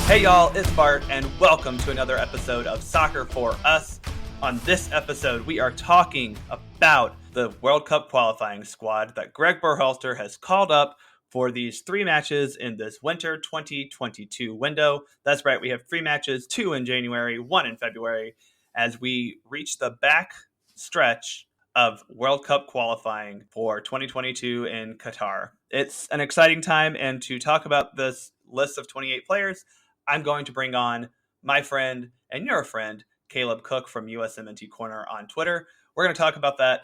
Hey y'all, it's Bart, and welcome to another episode of Soccer for Us. On this episode, we are talking about the World Cup qualifying squad that Gregg Berhalter has called up for these 3 matches in this winter 2022 window. That's right, we have 3 matches, 2 in January, 1 in February, as we reach the back stretch of World Cup qualifying for 2022 in Qatar. It's an exciting time, and to talk about this list of 28 players, I'm going to bring on my friend and your friend, Caleb Cook from USMNT Corner on Twitter. We're going to talk about that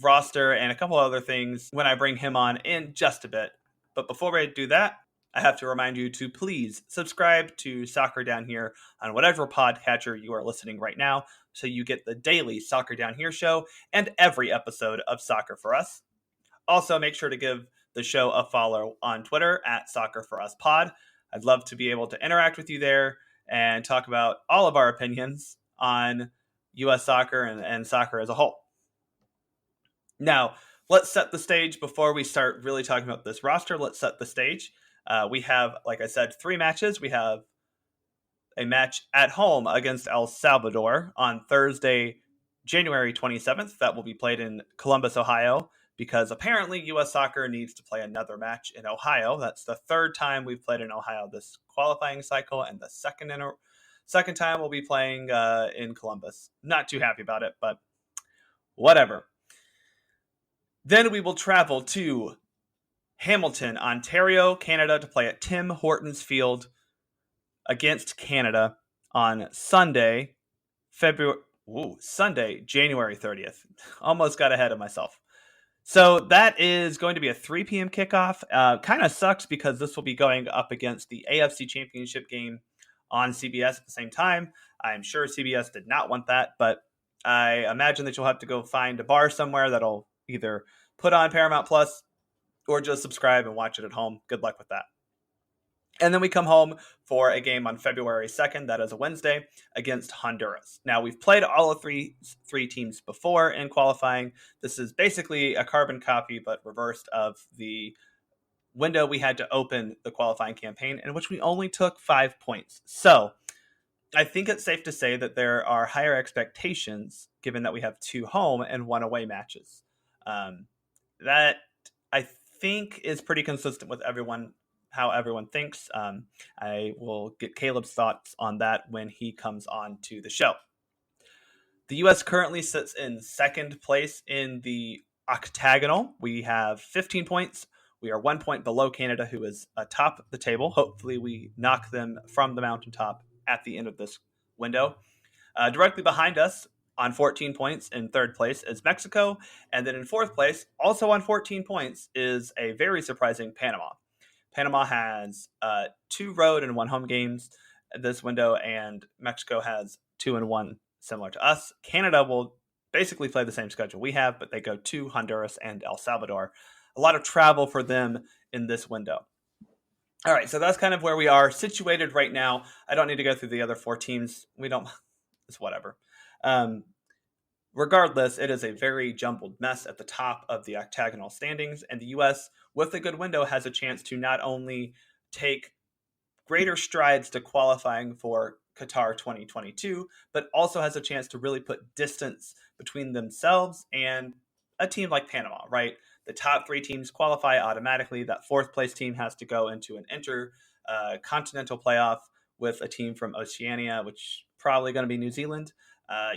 roster and a couple other things when I bring him on in just a bit. But before we do that, I have to remind you to please subscribe to Soccer Down Here on whatever podcatcher you are listening right now, so you get the daily Soccer Down Here show and every episode of Soccer for Us. Also, make sure to give the show a follow on Twitter at Soccer for Us Pod. I'd love to be able to interact with you there and talk about all of our opinions on U.S. soccer and soccer as a whole. Now, let's set the stage before we start really talking about this roster. Let's set the stage. We have, like I said, 3 matches. We have a match at home against El Salvador on Thursday, January 27th. That will be played in Columbus, Ohio, because apparently U.S. soccer needs to play another match in Ohio. That's the 3rd time we've played in Ohio this qualifying cycle, and the second time we'll be playing in Columbus. Not too happy about it, but whatever. Then we will travel to Hamilton, Ontario, Canada, to play at Tim Hortons Field against Canada on Sunday, January 30th. Almost got ahead of myself. So that is going to be a 3 p.m. kickoff. Kind of sucks because this will be going up against the AFC Championship game on CBS at the same time. I'm sure CBS did not want that, but I imagine that you'll have to go find a bar somewhere that'll either put on Paramount Plus or just subscribe and watch it at home. Good luck with that. And then we come home for a game on February 2nd. That is a Wednesday against Honduras. Now, we've played all of three teams before in qualifying. This is basically a carbon copy, but reversed, of the window we had to open the qualifying campaign, in which we only took 5 points. So I think it's safe to say that there are higher expectations, given that we have 2 home and 1 away matches. That, I think, is pretty consistent with how everyone thinks. I will get Caleb's thoughts on that when he comes on to the show. The U.S. currently sits in 2nd place in the octagonal. We have 15 points. We are 1 point below Canada, who is atop the table. Hopefully we knock them from the mountaintop at the end of this window. Directly behind us on 14 points in 3rd place is Mexico. And then in 4th place, also on 14 points, is a very surprising Panama. Panama has 2 road and 1 home games this window, and Mexico has 2 and 1, similar to us. Canada will basically play the same schedule we have, but they go to Honduras and El Salvador. A lot of travel for them in this window. All right, so that's kind of where we are situated right now. I don't need to go through the other 4 teams. It's whatever. Regardless, it is a very jumbled mess at the top of the octagonal standings, and the U.S., with a good window, has a chance to not only take greater strides to qualifying for Qatar 2022, but also has a chance to really put distance between themselves and a team like Panama, right? The top 3 teams qualify automatically. That 4th place team has to go into an intercontinental playoff with a team from Oceania, which probably going to be New Zealand.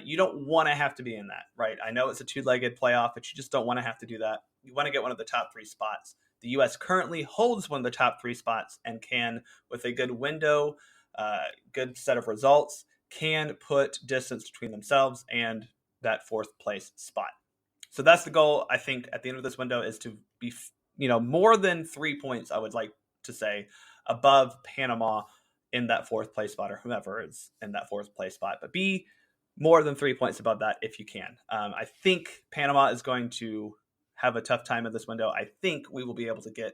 You don't want to have to be in that, right? I know it's a 2-legged playoff, but you just don't want to have to do that. You want to get one of the top 3 spots. The U.S. currently holds one of the top 3 spots and can, with a good window, good set of results, can put distance between themselves and that 4th place spot. So that's the goal, I think, at the end of this window, is to be, more than 3 points, I would like to say, above Panama in that 4th place spot, or whoever is in that 4th place spot, but be more than 3 points above that if you can. I think Panama is going to have a tough time in this window. I think we will be able to get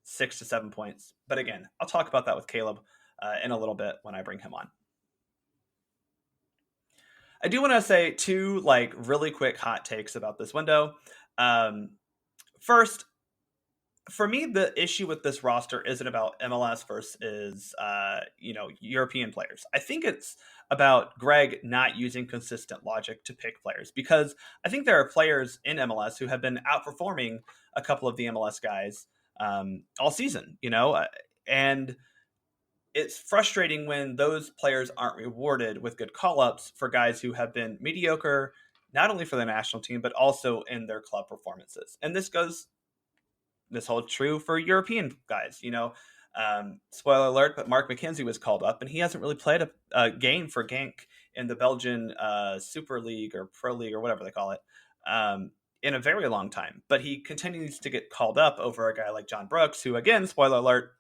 6 to 7 points. But again, I'll talk about that with Caleb in a little bit when I bring him on. I do want to say 2 really quick hot takes about this window. First, For me, the issue with this roster isn't about MLS versus European players. I think it's about Gregg not using consistent logic to pick players, because I think there are players in MLS who have been outperforming a couple of the MLS guys all season, and it's frustrating when those players aren't rewarded with good call ups for guys who have been mediocre, not only for the national team, but also in their club performances. And this holds true for European guys. Spoiler alert, but Mark McKenzie was called up, and he hasn't really played a game for Genk in the Belgian Super League or Pro League or whatever they call it in a very long time. But he continues to get called up over a guy like John Brooks, who, again, spoiler alert,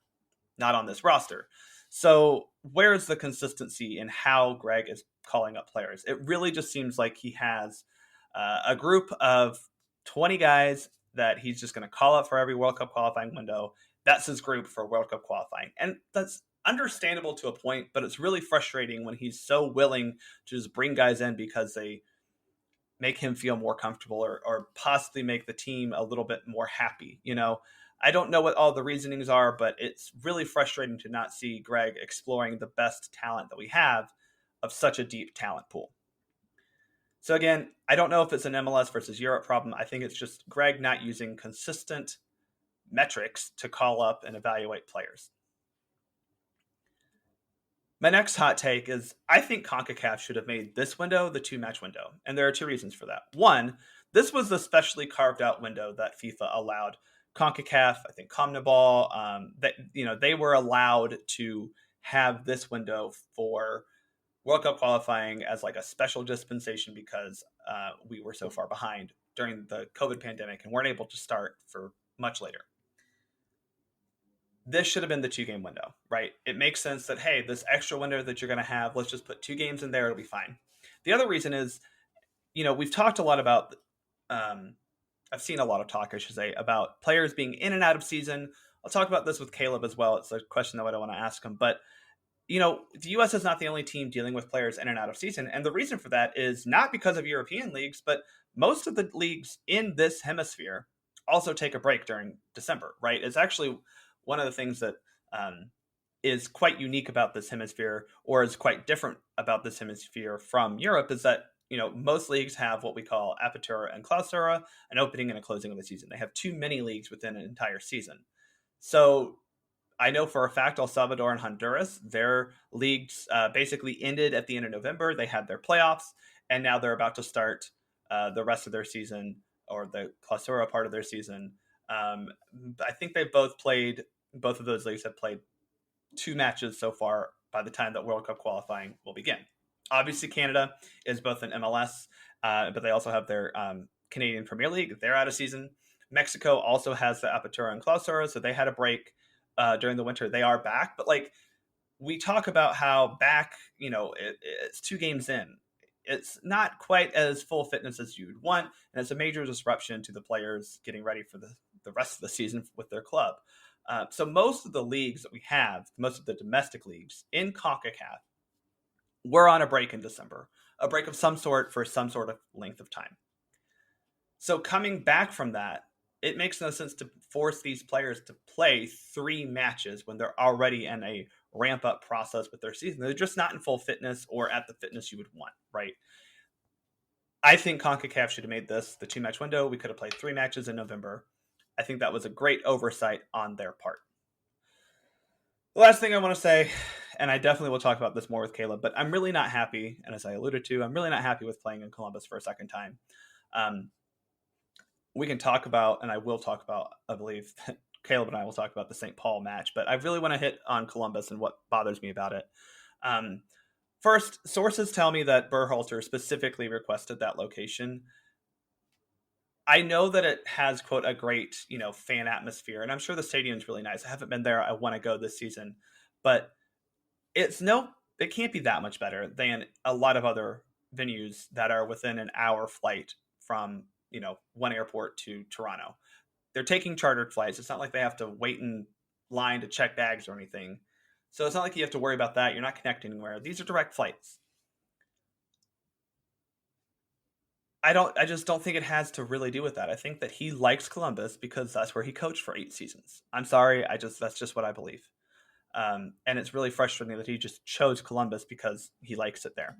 not on this roster. So where's the consistency in how Gregg is calling up players? It really just seems like he has a group of 20 guys that he's just going to call up for every World Cup qualifying window. That's his group for World Cup qualifying. And that's understandable to a point, but it's really frustrating when he's so willing to just bring guys in because they make him feel more comfortable or possibly make the team a little bit more happy. I don't know what all the reasonings are, but it's really frustrating to not see Gregg exploring the best talent that we have of such a deep talent pool. So again, I don't know if it's an MLS versus Europe problem. I think it's just Gregg not using consistent metrics to call up and evaluate players. My next hot take is I think CONCACAF should have made this window the 2-match window. And there are 2 reasons for that. One, this was the specially carved out window that FIFA allowed CONCACAF, I think CONMEBOL, they were allowed to have this window for World Cup qualifying as like a special dispensation because we were so far behind during the COVID pandemic and weren't able to start for much later. This should have been the 2-game window, right? It makes sense that, hey, this extra window that you're going to have, let's just put 2 games in there. It'll be fine. The other reason is, we've talked a lot about, I've seen a lot of talk, I should say, about players being in and out of season. I'll talk about this with Caleb as well. It's a question that I want to ask him. But, the U.S. is not the only team dealing with players in and out of season. And the reason for that is not because of European leagues, but most of the leagues in this hemisphere also take a break during December, right? It's actually one of the things that is quite unique about this hemisphere, or is quite different about this hemisphere from Europe, is that most leagues have what we call apertura and clausura, an opening and a closing of the season. They have 2 mini leagues within an entire season. So I know for a fact El Salvador and Honduras, their leagues basically ended at the end of November. They had their playoffs, and now they're about to start the rest of their season, or the clausura part of their season. I think both of those leagues have played 2 matches so far by the time that World Cup qualifying will begin. Obviously, Canada is both an MLS, but they also have their Canadian Premier League. They're out of season. Mexico also has the Apertura and Clausura, so they had a break during the winter. They are back, but we talk about how back, it's 2 games in. It's not quite as full fitness as you'd want, and it's a major disruption to the players getting ready for the rest of the season with their club. So most of the leagues that we have, most of the domestic leagues in CONCACAF, we're on a break in December, a break of some sort for some sort of length of time. So coming back from that, it makes no sense to force these players to play 3 matches when they're already in a ramp up process with their season. They're just not in full fitness or at the fitness you would want, right? I think CONCACAF should have made this the 2-match window. We could have played 3 matches in November. I think that was a great oversight on their part. The last thing I want to say, and I definitely will talk about this more with Caleb, but I'm really not happy, and as I alluded to, I'm really not happy with playing in Columbus for a second time. We can talk about, and I will talk about, I believe, Caleb and I will talk about the St. Paul match, but I really want to hit on Columbus and what bothers me about it. First, sources tell me that Berhalter specifically requested that location. I know that it has, quote, a great, fan atmosphere, and I'm sure the stadium's really nice. I haven't been there. I want to go this season, but it can't be that much better than a lot of other venues that are within an hour flight from, one airport to Toronto. They're taking chartered flights. It's not like they have to wait in line to check bags or anything. So it's not like you have to worry about that. You're not connecting anywhere. These are direct flights. I just don't think it has to really do with that. I think that he likes Columbus because that's where he coached for 8 seasons. I'm sorry, that's just what I believe. And it's really frustrating that he just chose Columbus because he likes it there.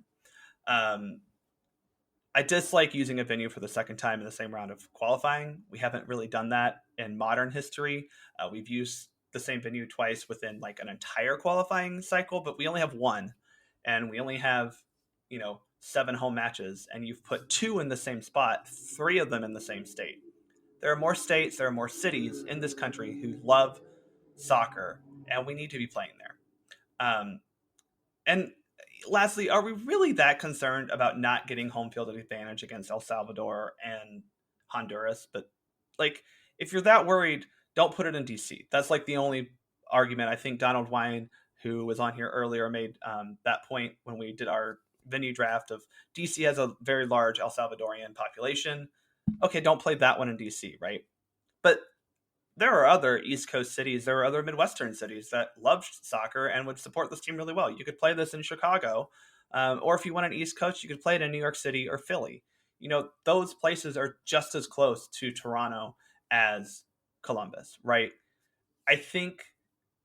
I dislike using a venue for the second time in the same round of qualifying. We haven't really done that in modern history. We've used the same venue twice within like an entire qualifying cycle, but we only have one, and we only have 7 home matches, and you've put 2 in the same spot, 3 of them in the same state. There are more states, there are more cities in this country who love soccer, and we need to be playing there. And lastly, are we really that concerned about not getting home field advantage against El Salvador and Honduras? But like, if you're that worried, don't put it in DC. That's like the only argument. I think Donald Wine, who was on here earlier, made that point when we did our venue draft of DC has a very large El Salvadorian population. Okay, don't play that one in DC, right? But there are other East Coast cities, there are other Midwestern cities that love soccer and would support this team really well. You could play this in Chicago, or if you want an East Coast, you could play it in New York City or Philly. Those places are just as close to Toronto as Columbus, right? I think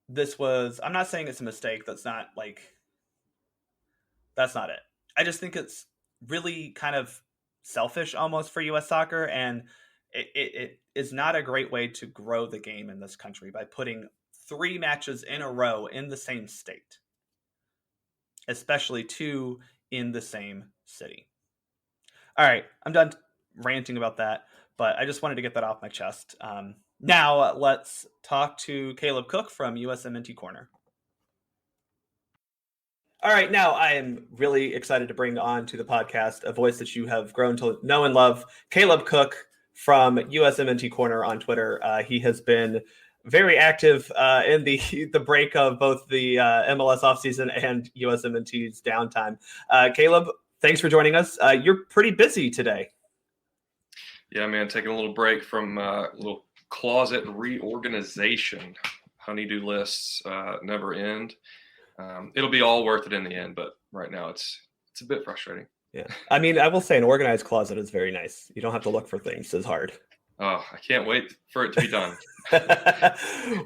I'm not saying it's a mistake. That's not it. I just think it's really kind of selfish almost for U.S. soccer, and it is not a great way to grow the game in this country by putting 3 matches in a row in the same state, especially 2 in the same city. All right, I'm done ranting about that, but I just wanted to get that off my chest. Now let's talk to Caleb Cook from USMNT Corner. All right, now I am really excited to bring on to the podcast a voice that you have grown to know and love, Caleb Cook from USMNT Corner on Twitter. He has been very active in the break of both the MLS offseason and USMNT's downtime. Caleb, thanks for joining us. You're pretty busy today. Yeah, man, taking a little break from a little closet reorganization. Honeydew lists never end. It'll be all worth it in the end, but right now it's a bit frustrating. Yeah. I mean, I will say an organized closet is very nice. You don't have to look for things as hard. Oh, I can't wait for it to be done.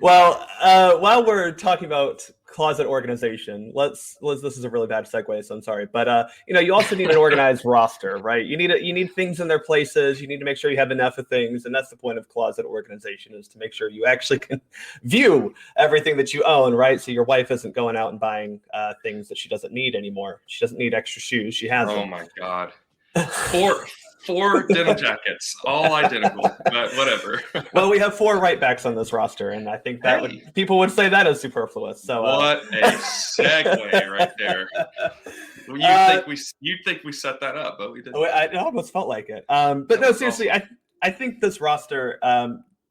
Well, while we're talking about closet organization, this is a really bad segue, so I'm sorry. But you also need an organized roster, right? You need things in their places. You need to make sure you have enough of things, and that's the point of closet organization, is to make sure you actually can view everything that you own, right? So your wife isn't going out and buying things that she doesn't need anymore. She doesn't need extra shoes. She has them. Oh my God. Four denim jackets, all identical, but whatever. Well, we have 4 right backs on this roster, and I think that people would say that is superfluous. So what a segue right there. You'd think we set that up, but we didn't. It almost felt like it. But no, seriously, awesome. I think this roster,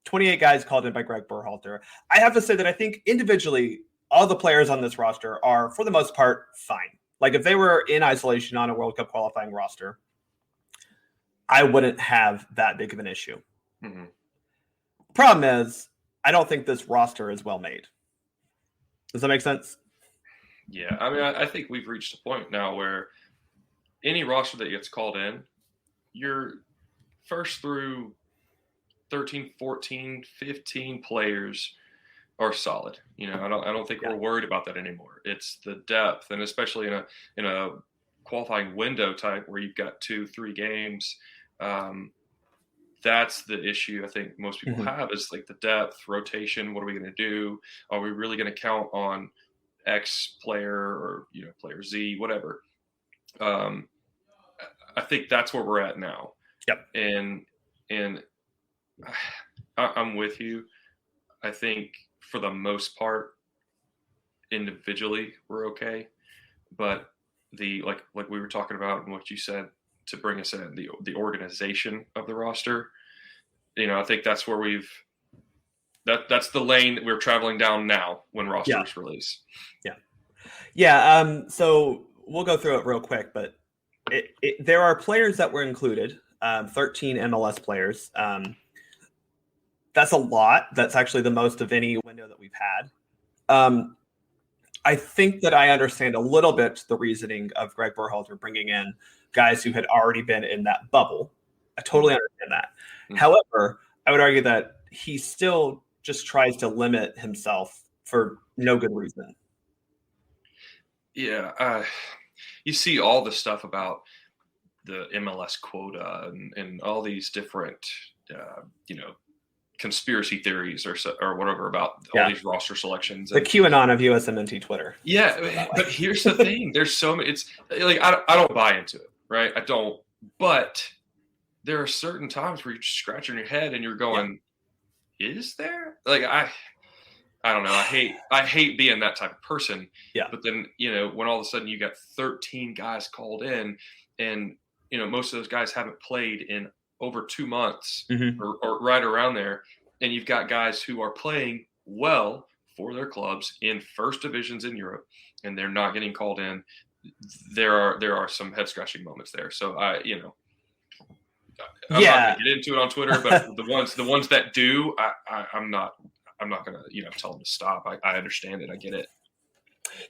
28 guys called in by Gregg Berhalter. I have to say that I think individually, all the players on this roster are, for the most part, fine. Like if they were in isolation on a World Cup qualifying roster, I wouldn't have that big of an issue. Mm-hmm. Problem is, I don't think this roster is well made. Does that make sense? Yeah. I mean, I think we've reached a point now where any roster that gets called in, you're first through 13, 14, 15 players are solid. I don't think we're worried about that anymore. It's the depth, and especially in a qualifying window type where you've got 2-3 games. That's the issue I think most people have, is like the depth, rotation. What are we going to do? Are we really going to count on X player or player Z, whatever? I think that's where we're at now. Yep. And I'm with you. I think for the most part, individually we're okay, but like we were talking about and what you said, to bring us in the organization of the roster, I think that's where that's the lane that we're traveling down now when rosters release. Yeah. So we'll go through it real quick, but there are players that were included, 13 MLS players. That's a lot. That's actually the most of any window that we've had. I think that I understand a little bit the reasoning of Gregg Berhalter bringing in guys who had already been in that bubble. I totally understand that. Mm. However, I would argue that he still just tries to limit himself for no good reason. Yeah, you see all the stuff about the MLS quota and all these different, conspiracy theories or whatever about all these roster selections. The QAnon of USMNT Twitter. Yeah, but here's the thing: there's so many. It's like I don't buy into it, right? I don't. But there are certain times where you're just scratching your head and you're going, "Is there?" Like I don't know. I hate being that type of person. Yeah. But then, when all of a sudden you got 13 guys called in and, most of those guys haven't played in over 2 months or right around there. And you've got guys who are playing well for their clubs in first divisions in Europe and they're not getting called in. There are some head scratching moments there. So I'm not going to get into it on Twitter, but the ones that do, I'm not going to, tell them to stop. I understand it. I get it.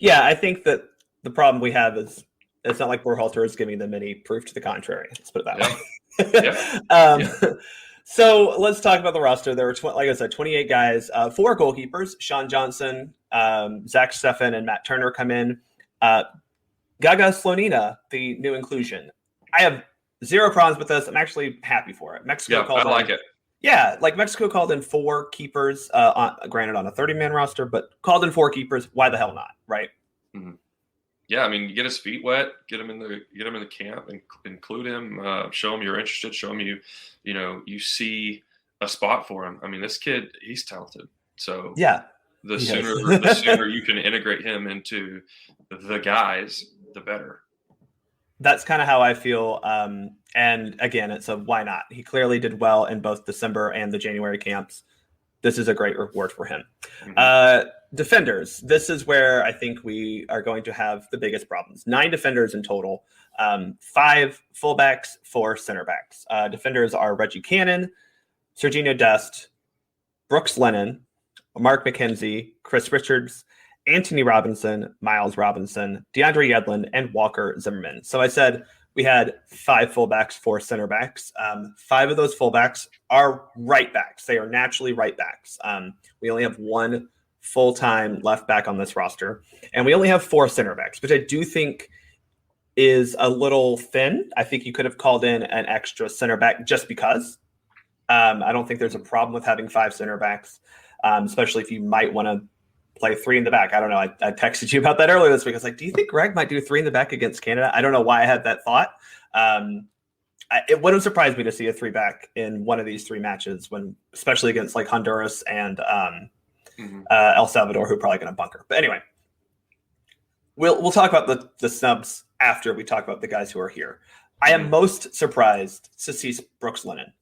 Yeah, I think that the problem we have is it's not like Berhalter is giving them any proof to the contrary. Let's put it that way. So let's talk about the roster. There were, like I said, 28 guys, 4 goalkeepers, Sean Johnson, Zach Steffen, and Matt Turner come in. Gaga Slonina, the new inclusion. I have zero problems with this. I'm actually happy for it. Mexico called I like it. Yeah, like Mexico called in 4 keepers, granted on a 30-man roster, but called in 4 keepers. Why the hell not, right? Mm-hmm. Yeah, I mean, you get his feet wet, get him in the camp, and include him. Show him you're interested. Show him you see a spot for him. I mean, this kid, he's talented. So the sooner you can integrate him into the guys, the better. That's kind of how I feel. And again, it's a why not? He clearly did well in both December and the January camps. This is a great reward for him. Mm-hmm. Defenders. This is where I think we are going to have the biggest problems. 9 defenders in total. 5 fullbacks, 4 center backs. Defenders are Reggie Cannon, Serginho Dest, Brooks Lennon, Mark McKenzie, Chris Richards, Anthony Robinson, Miles Robinson, Deandre Edlin, and Walker Zimmerman. So I said we had 5 fullbacks, 4 center backs. 5 of those fullbacks are right backs. They are naturally right backs. We only have 1 full-time left back on this roster, and we only have 4 center backs, which I do think is a little thin. I think you could have called in an extra center back just because. I don't think there's a problem with having 5 center backs, especially if you might want to play 3 in the back. I don't know. I texted you about that earlier this week. I was like, do you think Gregg might do 3 in the back against Canada? I don't know why I had that thought. It wouldn't surprise me to see a 3 back in one of these 3 matches, especially against like Honduras and El Salvador, who are probably going to bunker. But anyway, we'll talk about the snubs after we talk about the guys who are here. I am most surprised to see Brooks Lennon.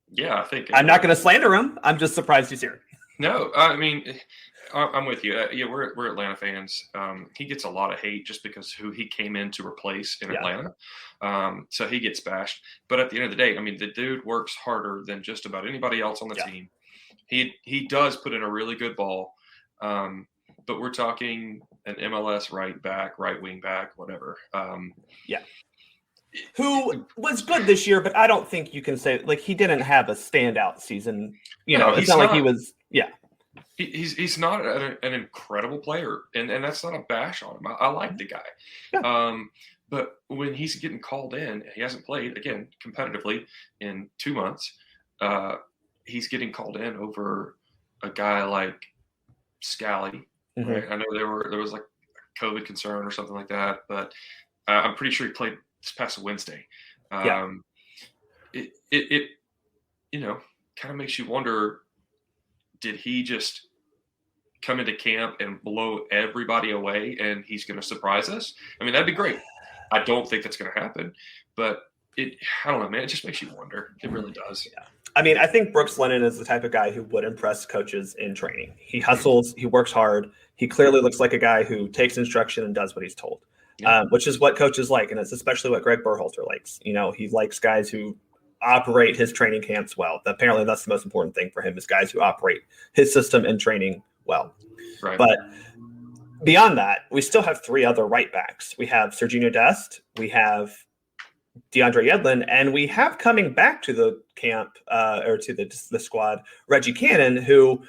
Yeah, I think I'm not going to slander him. I'm just surprised he's here. No, I mean, I'm with you. We're Atlanta fans. He gets a lot of hate just because who he came in to replace in Atlanta. So he gets bashed. But at the end of the day, I mean, the dude works harder than just about anybody else on the team. He does put in a really good ball. But we're talking an MLS right wing back, whatever. Who was good this year, but I don't think you can say like he didn't have a standout season. It's not like he was. Yeah, he's not an incredible player, and that's not a bash on him. I like the guy. Yeah. But when he's getting called in, he hasn't played again competitively in 2 months. He's getting called in over a guy like Scally. Mm-hmm. Right? I know there was like a COVID concern or something like that, but I'm pretty sure he played this past Wednesday. It kind of makes you wonder, did he just come into camp and blow everybody away and he's going to surprise us? I mean, that'd be great. I don't think that's going to happen, but I don't know, man, it just makes you wonder. It really does. Yeah. I mean, I think Brooks Lennon is the type of guy who would impress coaches in training. He hustles, he works hard. He clearly looks like a guy who takes instruction and does what he's told. Which is what coaches like, and it's especially what Gregg Berhalter likes. He likes guys who operate his training camps well. Apparently, that's the most important thing for him is guys who operate his system in training well. Right. But beyond that, we still have 3 other right backs. We have Serginho Dest, we have Deandre Edlin, and we have coming back to the camp or to the squad, Reggie Cannon, who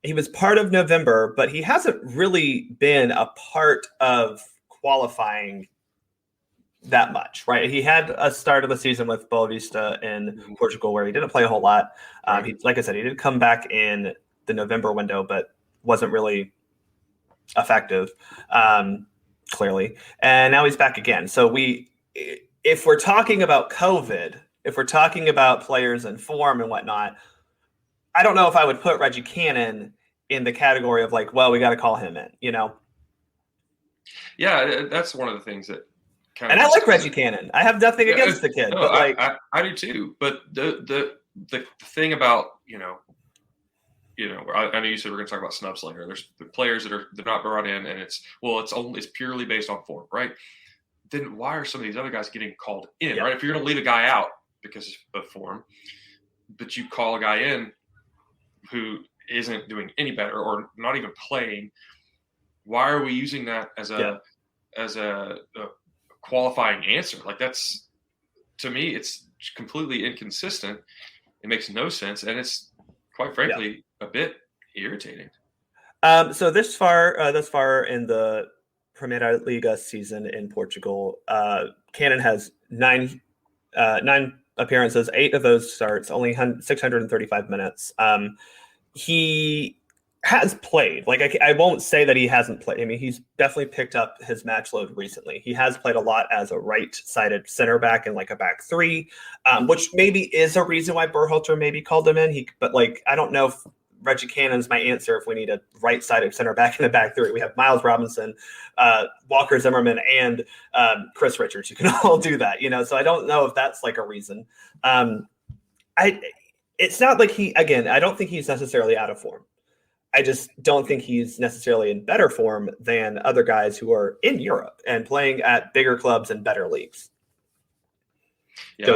he was part of November, but he hasn't really been a part of qualifying that much, right? He had a start of the season with Boa Vista in Portugal where he didn't play a whole lot. Like I said, he did come back in the November window, but wasn't really effective, clearly. And now he's back again. So if we're talking about COVID, if we're talking about players in form and whatnot, I don't know if I would put Reggie Cannon in the category of like, well, we got to call him in, you know? Yeah, that's one of the things that kind of. And I like Reggie Cannon. I have nothing against the kid, but I do too. But the thing about I know you said we're going to talk about snubs later. There's the players they're not brought in, and it's purely based on form, right? Then why are some of these other guys getting called in, right? If you're going to leave a guy out because of form, but you call a guy in who isn't doing any better or not even playing, why are we using that as a qualifying answer? Like, that's, to me, it's completely inconsistent. It makes no sense, and it's quite frankly a bit irritating. So this far in the Primeira Liga season in Portugal, Cannon has nine appearances, 8 of those starts, only 635 minutes. He has played. Like, I won't say that he hasn't played. I mean, he's definitely picked up his match load recently. He has played a lot as a right-sided center back in like a back 3, which maybe is a reason why Berhalter maybe called him in. But like, I don't know if Reggie Cannon's my answer if we need a right-sided center back in the back 3. We have Miles Robinson, Walker Zimmerman, and Chris Richards. You can all do that, So I don't know if that's like a reason. It's not like I don't think he's necessarily out of form. I just don't think he's necessarily in better form than other guys who are in Europe and playing at bigger clubs and better leagues. Yeah,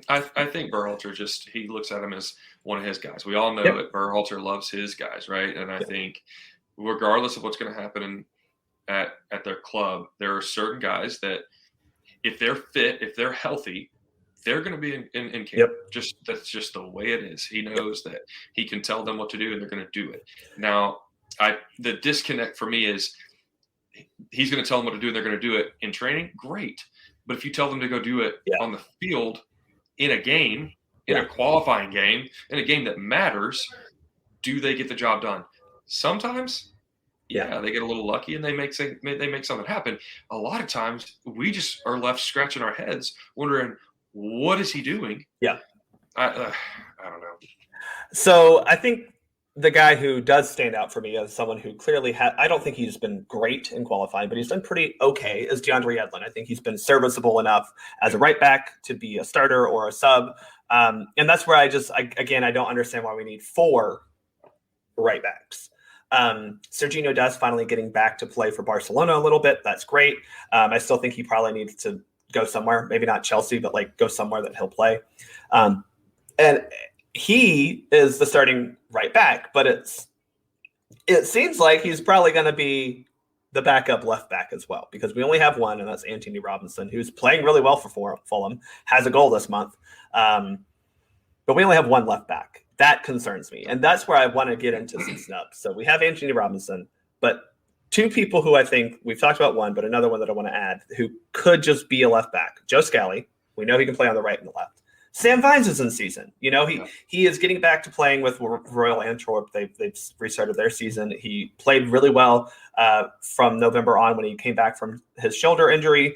I think Berhalter he looks at him as one of his guys. We all know that Berhalter loves his guys, right? And I think regardless of what's going to happen at their club, there are certain guys that if they're fit, if they're healthy, they're going to be in camp. Yep. That's just the way it is. He knows that he can tell them what to do, and they're going to do it. Now, the disconnect for me is he's going to tell them what to do, and they're going to do it in training. Great, but if you tell them to go do it on the field in a game, in a qualifying game, in a game that matters, do they get the job done? Sometimes, they get a little lucky and they make something happen. A lot of times, we just are left scratching our heads, wondering, what is he doing? Yeah. I don't know. So I think the guy who does stand out for me as someone who clearly I don't think he's been great in qualifying, but he's been pretty okay, is Deandre Edlin. I think he's been serviceable enough as a right back to be a starter or a sub. And that's where I don't understand why we need 4 right backs. Serginho Dest finally getting back to play for Barcelona a little bit. That's great. I still think he probably needs to go somewhere, maybe not Chelsea, but like go somewhere that he'll play. And he is the starting right back, but it seems like he's probably going to be the backup left back as well, because we only have one, and that's Anthony Robinson, who's playing really well for Fulham, has a goal this month. But we only have one left back. That concerns me. And that's where I want to get into some snubs. So we have Anthony Robinson, but 2 people who I think we've talked about, one, but another one that I want to add who could just be a left back. Joe Scally. We know he can play on the right and the left. Sam Vines is in season. He is getting back to playing with Royal Antwerp. They've restarted their season. He played really well from November on when he came back from his shoulder injury.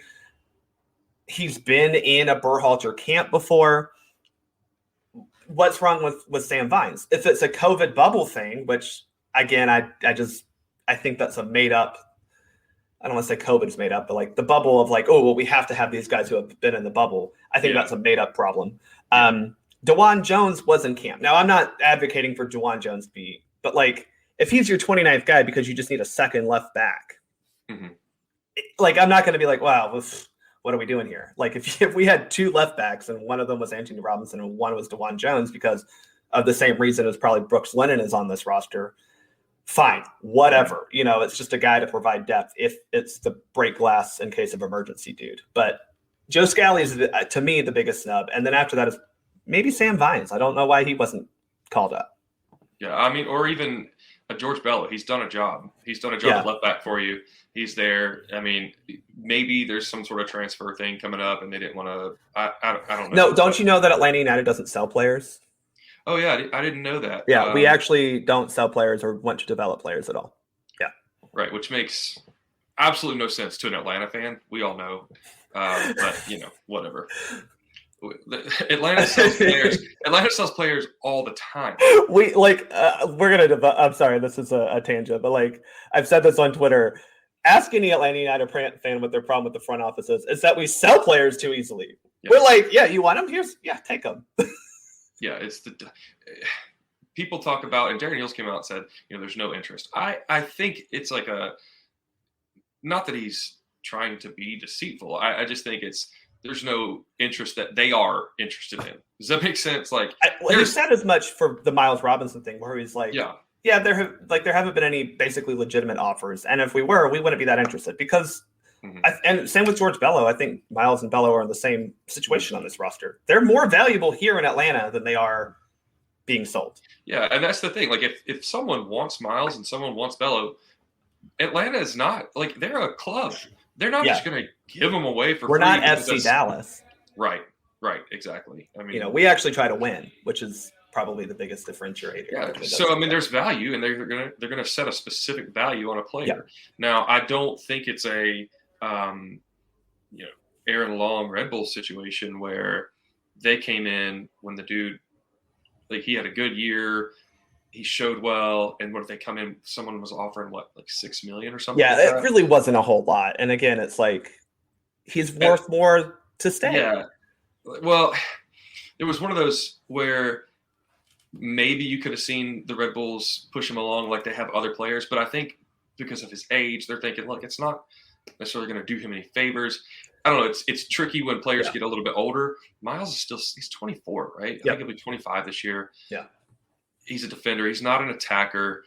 He's been in a Berhalter camp before. What's wrong with Sam Vines? If it's a COVID bubble thing, which again, I think that's a made up. I don't want to say COVID is made up, but like the bubble of like, oh, well, we have to have these guys who have been in the bubble. I think that's a made up problem. DeJuan Jones was in camp. Now, I'm not advocating for DeJuan Jones but like if he's your 29th guy because you just need a second left back, like I'm not going to be like, wow, what are we doing here? Like if we had 2 left backs and one of them was Anthony Robinson and one was DeJuan Jones because of the same reason as probably Brooks Lennon is on this roster, fine, whatever. It's just a guy to provide depth if it's the break glass in case of emergency dude. But Joe Scally is, to me, the biggest snub. And then after that is maybe Sam Vines. I don't know why he wasn't called up. Yeah, I mean, or even George Bello. He's done a job. He's done a job at left back for you. He's there. I mean, maybe there's some sort of transfer thing coming up, and they didn't want to. I don't know. No, don't you know that Atlanta United doesn't sell players? Oh yeah, I didn't know that. Yeah, we actually don't sell players or want to develop players at all. Yeah, right, which makes absolutely no sense to an Atlanta fan. We all know, but whatever. Atlanta sells players. Atlanta sells players all the time. We're gonna. I'm sorry, this is a tangent, but I've said this on Twitter. Ask any Atlanta United fan what their problem with the front office is. It's that we sell players too easily. Yeah. We're you want them? Take them. Yeah, it's people talk about, and Darren Eales came out and said, there's no interest. I think it's not that he's trying to be deceitful. I just think there's no interest that they are interested in. Does that make sense? He said as much for the Miles Robinson thing, where he's there haven't been any basically legitimate offers, and if we were, we wouldn't be that interested because. Mm-hmm. And same with George Bello. I think Miles and Bello are in the same situation on this roster. They're more valuable here in Atlanta than they are being sold. Yeah, and that's the thing. If someone wants Miles and someone wants Bello, Atlanta is not they're a club. They're not just going to give them away for free. We're not FC Dallas. Right, exactly. I mean, we actually try to win, which is probably the biggest differentiator. Yeah. So there's value, and they're gonna set a specific value on a player. Yeah. Now, I don't think it's a Aaron Long Red Bull situation where they came in when the dude he had a good year, he showed well, and what if they come in? Someone was offering $6 million or something. Yeah, it really wasn't a whole lot. And again, it's he's worth more to stay. Yeah. Well, it was one of those where maybe you could have seen the Red Bulls push him along like they have other players, but I think because of his age, they're thinking, look, it's not necessarily going to do him any favors. I don't know. It's tricky when players get a little bit older. Miles is he's 24, right? I think he'll be 25 this year. Yeah. He's a defender. He's not an attacker.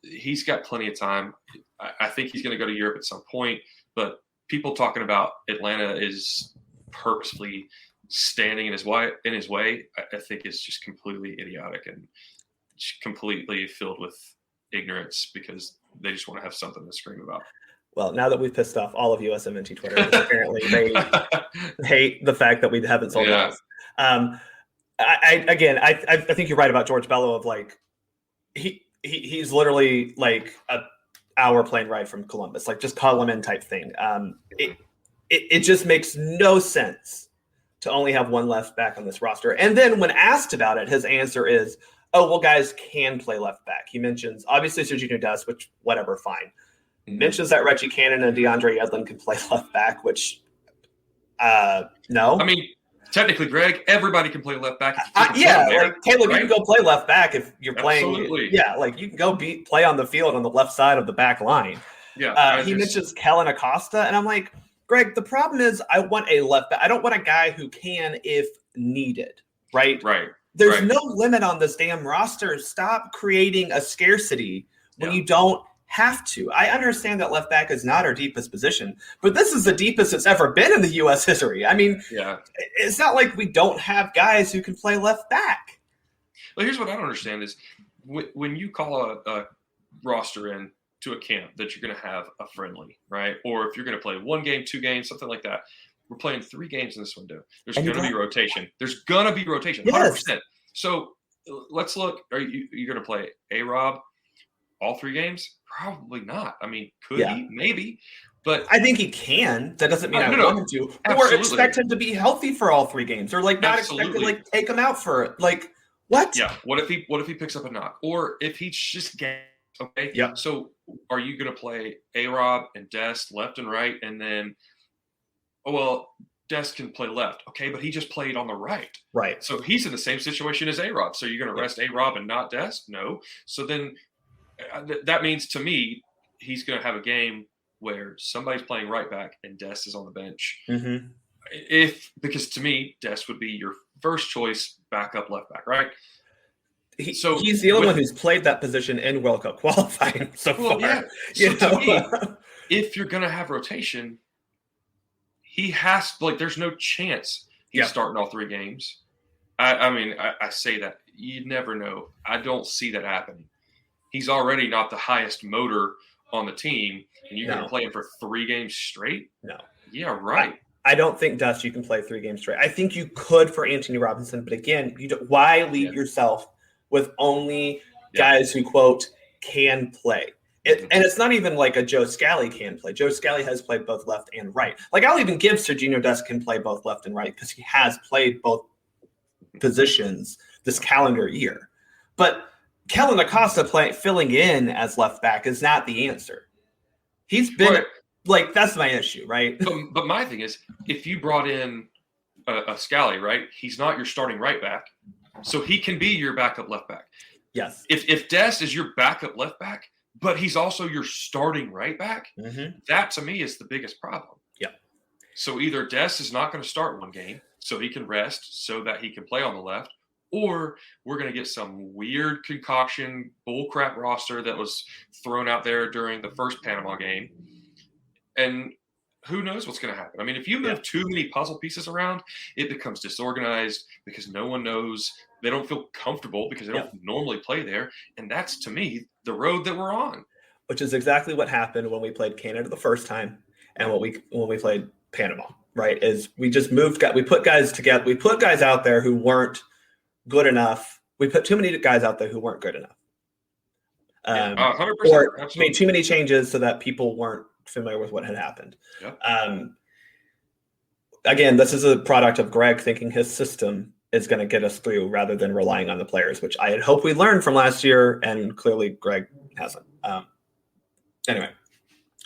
He's got plenty of time. I think he's going to go to Europe at some point, but people talking about Atlanta is purposefully standing in his way, I think is just completely idiotic and completely filled with ignorance because they just want to have something to scream about. Well, now that we've pissed off all of USMNT Twitter, apparently they hate the fact that we haven't sold Miles. I think you're right about George Bello of he's literally an hour plane ride from Columbus, just call him in type thing. It just makes no sense to only have one left back on this roster. And then when asked about it, his answer is, oh, well, guys can play left back. He mentions, obviously, Sergiño Dest, which, whatever, fine. Mm-hmm. Mentions that Reggie Cannon and Deandre Edlin can play left back, which, no. I mean, technically, Greg, everybody can play left back. Caleb, you can go play left back if you're playing. Absolutely. Yeah, you can go play on the field on the left side of the back line. Yeah. He mentions Kellen Acosta, and I'm like, Greg, the problem is I want a left back. I don't want a guy who can if needed, right? Right. There's no limit on this damn roster. Stop creating a scarcity when you don't have to. I understand that left back is not our deepest position, but this is the deepest it's ever been in the U.S. history. I mean, it's not like we don't have guys who can play left back. Well, here's what I don't understand is when you call a roster in to a camp that you're going to have a friendly, right? Or if you're going to play 1 game, 2 games, something like that. We're playing 3 games in this window. There's going to be rotation. There's going to be rotation, 100%. So let's look. Are you going to play A-Rob all 3 games? Probably not. I mean, could he? Maybe. But I think he can. That doesn't mean I want him to. Or expect him to be healthy for all 3 games. Or not expect to take him out for what? Yeah. What if he picks up a knock? Or if he's just games, okay? Yeah. So are you going to play A-Rob and Dest left and right, and then Dest can play left. Okay, but he just played on the right. Right. So he's in the same situation as A-Rob. So you're going to rest A-Rob and not Dest? No. So then that means to me he's going to have a game where somebody's playing right back and Dest is on the bench. Mm-hmm. Because to me, Dest would be your first choice backup left back, right? he's the only one who's played that position in World Cup qualifying so far. Yeah. So to me, if you're going to have rotation, he has there's no chance he's starting all 3 games. I mean, I say that. You never know. I don't see that happening. He's already not the highest motor on the team, and you're going to play him for 3 games straight? No. Yeah, right. I don't think, Dust, you can play 3 games straight. I think you could for Anthony Robinson, but again, why leave yourself with only guys who, quote, can play? And it's not even like a Joe Scally can play. Joe Scally has played both left and right. Like, I'll even give Sergiño Dest can play both left and right because he has played both positions this calendar year. But Kellen Acosta filling in as left back is not the answer. He's been that's my issue, right? But my thing is, if you brought in a Scally, right, he's not your starting right back, so he can be your backup left back. Yes. If Dest is your backup left back, but he's also your starting right back, that to me is the biggest problem. Yeah. So either Dest is not going to start 1 game, so he can rest so that he can play on the left, or we're going to get some weird concoction bullcrap roster that was thrown out there during the first Panama game. And who knows what's going to happen? I mean, if you move too many puzzle pieces around, it becomes disorganized because no one knows. They don't feel comfortable because they don't normally play there. And that's, to me, the road that we're on. Which is exactly what happened when we played Canada the first time and when we played Panama, right? Is we just we put guys together. We put guys out there who weren't good enough. We put too many guys out there who weren't good enough. 100%. Or Absolutely. made too many changes so that people weren't familiar with what had happened. Yep. Again, this is a product of Gregg thinking his system is going to get us through rather than relying on the players, which I had hoped we learned from last year, and clearly Gregg hasn't. Anyway,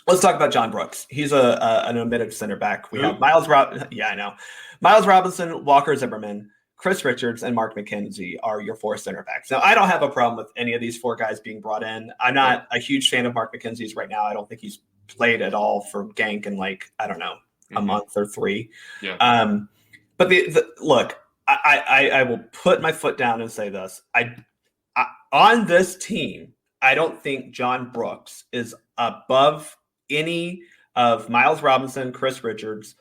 let's talk about John Brooks. He's an omitted center back. We have Miles Robinson, Walker Zimmerman, Chris Richards, and Mark McKenzie are your 4 center backs. Now, I don't have a problem with any of these 4 guys being brought in. I'm not a huge fan of Mark McKenzie's right now. I don't think he's played at all for Genk in a month or 3. Yeah. But look, I will put my foot down and say this. I on this team, I don't think John Brooks is above any of Miles Robinson, Chris Richards,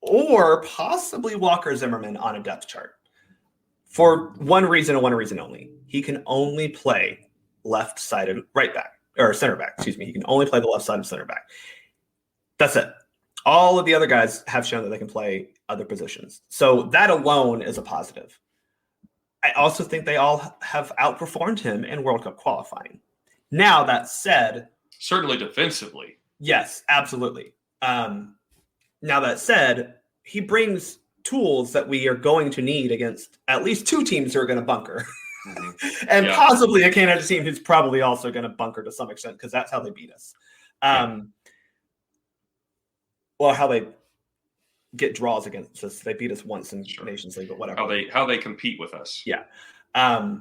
or possibly Walker Zimmerman on a depth chart. For one reason and one reason only. He can only play left-sided right back, or center back, excuse me. He can only play the left side of center back. That's it. All of the other guys have shown that they can play other positions. So that alone is a positive. I also think they all have outperformed him in World Cup qualifying. Now, that said... Certainly defensively. Yes, absolutely. Now, that said, he brings tools that we are going to need against at least 2 teams who are going to bunker. And possibly a Canada team who's probably also going to bunker to some extent because that's how they beat us. Well, how they get draws against us. They beat us once in Nations League, but whatever. How they compete with us. Yeah. I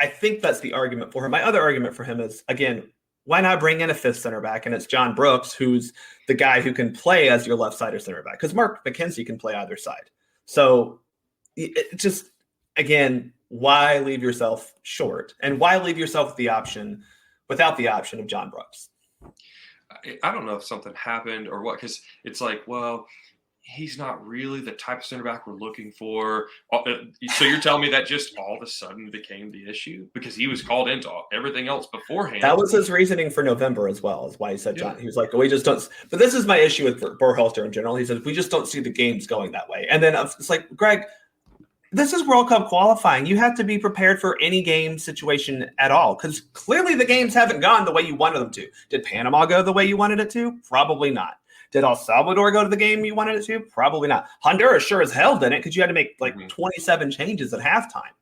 think that's the argument for him. My other argument for him is, again, why not bring in a 5th center back? And it's John Brooks, who's the guy who can play as your left side or center back. Because Mark McKenzie can play either side. So it just, again, why leave yourself short? And why leave yourself without the option of John Brooks? I don't know if something happened or what, because it's like, well, he's not really the type of center back we're looking for. So you're telling me that just all of a sudden became the issue because he was called into everything else beforehand? That was his reasoning for November as well, is why he said John. He was like, we just don't. But this is my issue with Berhalter in general. He says, we just don't see the games going that way. And then it's like, Gregg, this is World Cup qualifying. You have to be prepared for any game situation at all because clearly the games haven't gone the way you wanted them to. Did Panama go the way you wanted it to? Probably not. Did El Salvador go to the game you wanted it to? Probably not. Honduras sure as hell didn't because you had to make 27 changes at halftime.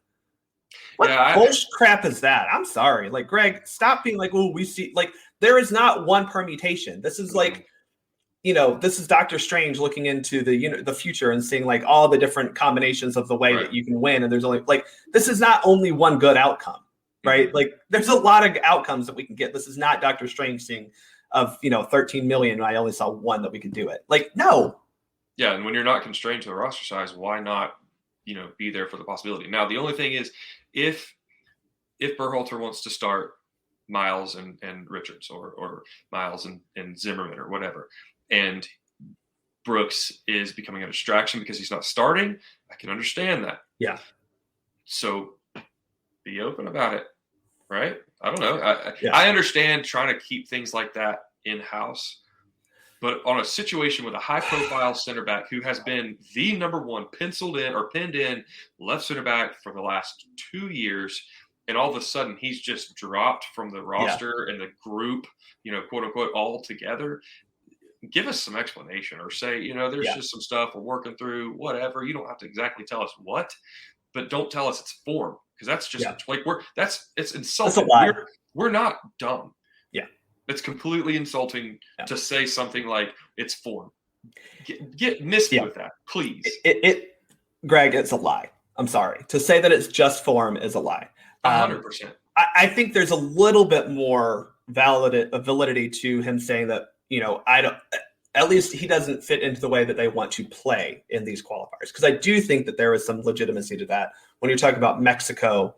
What bullshit crap is that? I'm sorry. Like, Gregg, stop being like, oh, we see. Like, there is not one permutation. This is like, this is Doctor Strange looking into the future and seeing like all the different combinations of the way that you can win. And there's only this is not only one good outcome, right? Like, there's a lot of outcomes that we can get. This is not Doctor Strange seeing of 13 million. I only saw one that we could do it. Like, no. Yeah, and when you're not constrained to the roster size, why not be there for the possibility. Now, the only thing is, if Berhalter wants to start Miles and Richards or Miles and Zimmerman or whatever, and Brooks is becoming a distraction because he's not starting, I can understand that. Yeah. So be open about it, right? I don't know. I understand trying to keep things like that in-house, but on a situation with a high-profile center back who has been the number one penciled in or pinned in left center back for the last 2 years, and all of a sudden he's just dropped from the roster and the group, quote unquote, all together. Give us some explanation, or say, there's just some stuff we're working through, whatever. You don't have to exactly tell us what, but don't tell us it's form, because that's just it's insulting. We're not dumb. Yeah. It's completely insulting to say something like it's form. Miss me with that, please. Gregg, it's a lie. I'm sorry. To say that it's just form is a lie. 100%. I think there's a little bit more validity to him saying that, I don't, at least he doesn't fit into the way that they want to play in these qualifiers. Because I do think that there is some legitimacy to that when you're talking about Mexico,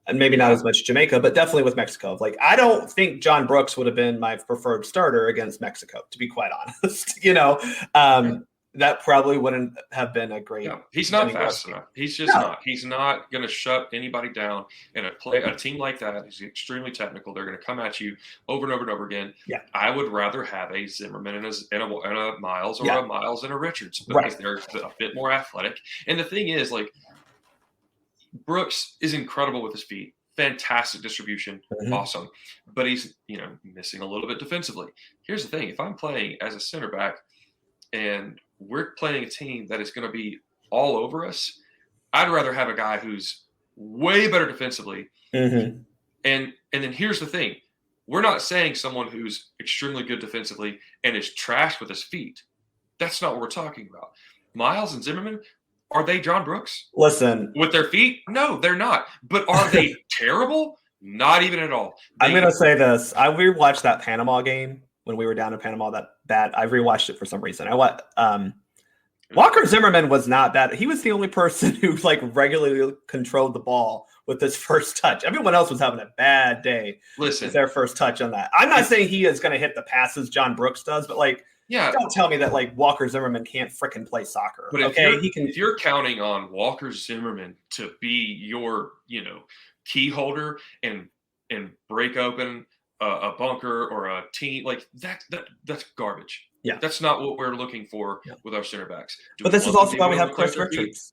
and maybe not as much Jamaica, but definitely with Mexico. Like, I don't think John Brooks would have been my preferred starter against Mexico, to be quite honest. That probably wouldn't have been a great. No, he's not fast enough. He's just not. He's not going to shut anybody down. And a team like that is extremely technical. They're going to come at you over and over and over again. Yeah. I would rather have a Zimmerman and a Miles, or a Miles and a Richards, because they're a bit more athletic. And the thing is, like, Brooks is incredible with his feet. Fantastic distribution. Awesome. But he's, missing a little bit defensively. Here's the thing. If I'm playing as a center back and we're playing a team that is going to be all over us, I'd rather have a guy who's way better defensively. And then here's the thing. We're not saying someone who's extremely good defensively and is trash with his feet. That's not what we're talking about. Miles and Zimmerman, are they John Brooks? Listen. With their feet? No, they're not. But are they terrible? Not even at all. I'm going to say this. I rewatched that Panama game when we were down in Panama. I rewatched it for some reason. Walker Zimmerman was not bad. He was the only person who regularly controlled the ball with his first touch. Everyone else was having a bad day. Listen, with their first touch on that. I'm not saying he is going to hit the passes John Brooks does, but don't tell me that Walker Zimmerman can't frickin' play soccer. But if you're counting on Walker Zimmerman to be your, key holder and break open a bunker or a team, that's garbage. Yeah, that's not what we're looking for with our center backs. But this is also why we have Chris Richards.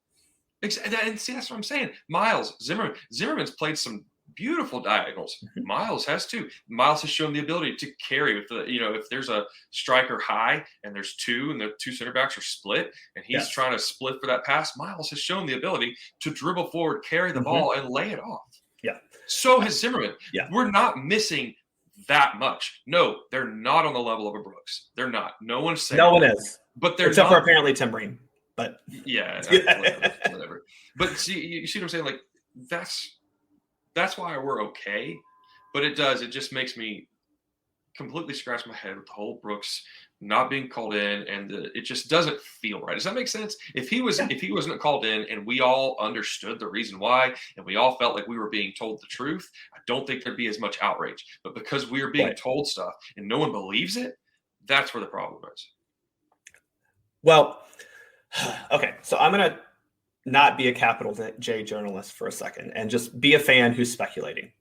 And see, that's what I'm saying. Miles Zimmerman's played some beautiful diagonals. Miles has too. Miles has shown the ability to carry with the, if there's a striker high and there's two and the two center backs are split and he's trying to split for that pass, Miles has shown the ability to dribble forward, carry the ball, and lay it off. Yeah. So has Zimmerman. Yeah. We're not missing that much. No, they're not on the level of a Brooks. They're not. No one's saying. No one is. But they're except not, for apparently Tim Breen. But whatever. But see, you see what I'm saying? That's why we're okay. But it just makes me completely scratch my head with the whole Brooks not being called in, and it just doesn't feel right. Does that make sense? If he wasn't called in and we all understood the reason why and we all felt like we were being told the truth, I don't think there'd be as much outrage. But because we are being told stuff and no one believes it, that's where the problem is. Well, okay, so I'm going to not be a capital J journalist for a second and just be a fan who's speculating.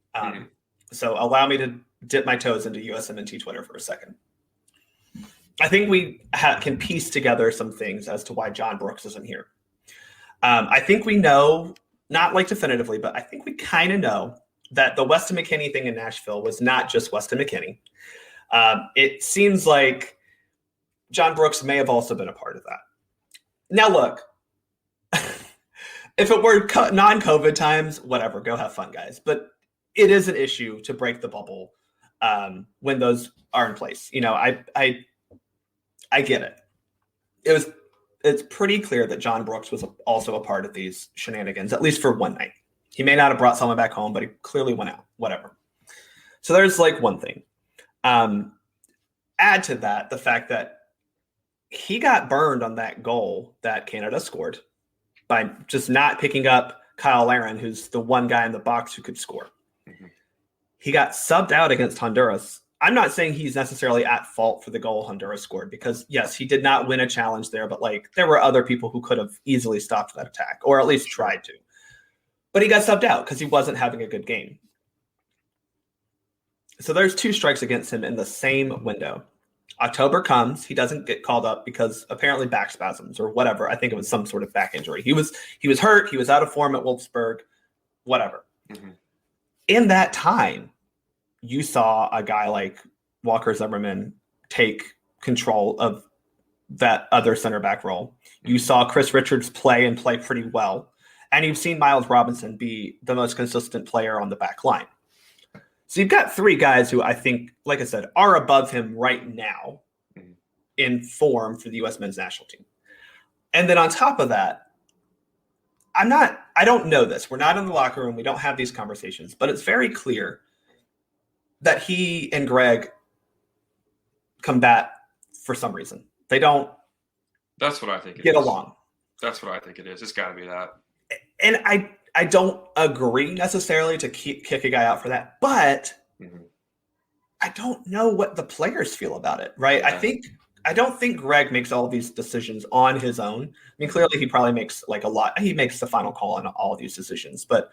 So allow me to dip my toes into USMNT Twitter for a second. I think we can piece together some things as to why John Brooks isn't here. I think we know, not definitively, but I think we kind of know that the Weston McKennie thing in Nashville was not just Weston McKennie. It seems like John Brooks may have also been a part of that. Now, look, if it were non-COVID times, whatever, go have fun, guys. But it is an issue to break the bubble when those are in place. I get it. It's pretty clear that John Brooks was also a part of these shenanigans, at least for one night. He may not have brought someone back home, but he clearly went out, whatever. So there's one thing. Add to that the fact that he got burned on that goal that Canada scored. by just not picking up Kyle Larin, who's the one guy in the box who could score. Mm-hmm. He got subbed out against Honduras. I'm not saying he's necessarily at fault for the goal Honduras scored because, yes, he did not win a challenge there, but like there were other people who could have easily stopped that attack or at least tried to. But he got subbed out because he wasn't having a good game. So there's 2 strikes against him in the same window. October comes, he doesn't get called up because apparently back spasms or whatever. I think it was some sort of back injury. He was hurt. He was out of form at Wolfsburg, whatever. Mm-hmm. In that time, you saw a guy like Walker Zimmerman take control of that other center back role. You saw Chris Richards play pretty well. And you've seen Miles Robinson be the most consistent player on the back line. So you've got 3 guys who I think, like I said, are above him right now in form for the U.S. men's national team. And then on top of that, I don't know this. We're not in the locker room. We don't have these conversations, but it's very clear that he and Gregg combat for some reason. They don't. That's what I think. Get along. That's what I think it is. It's got to be that. And I don't agree necessarily to kick a guy out for that, but I don't know what the players feel about it, right? Yeah. I don't think Gregg makes all these decisions on his own. I mean, clearly he probably makes he makes the final call on all of these decisions, but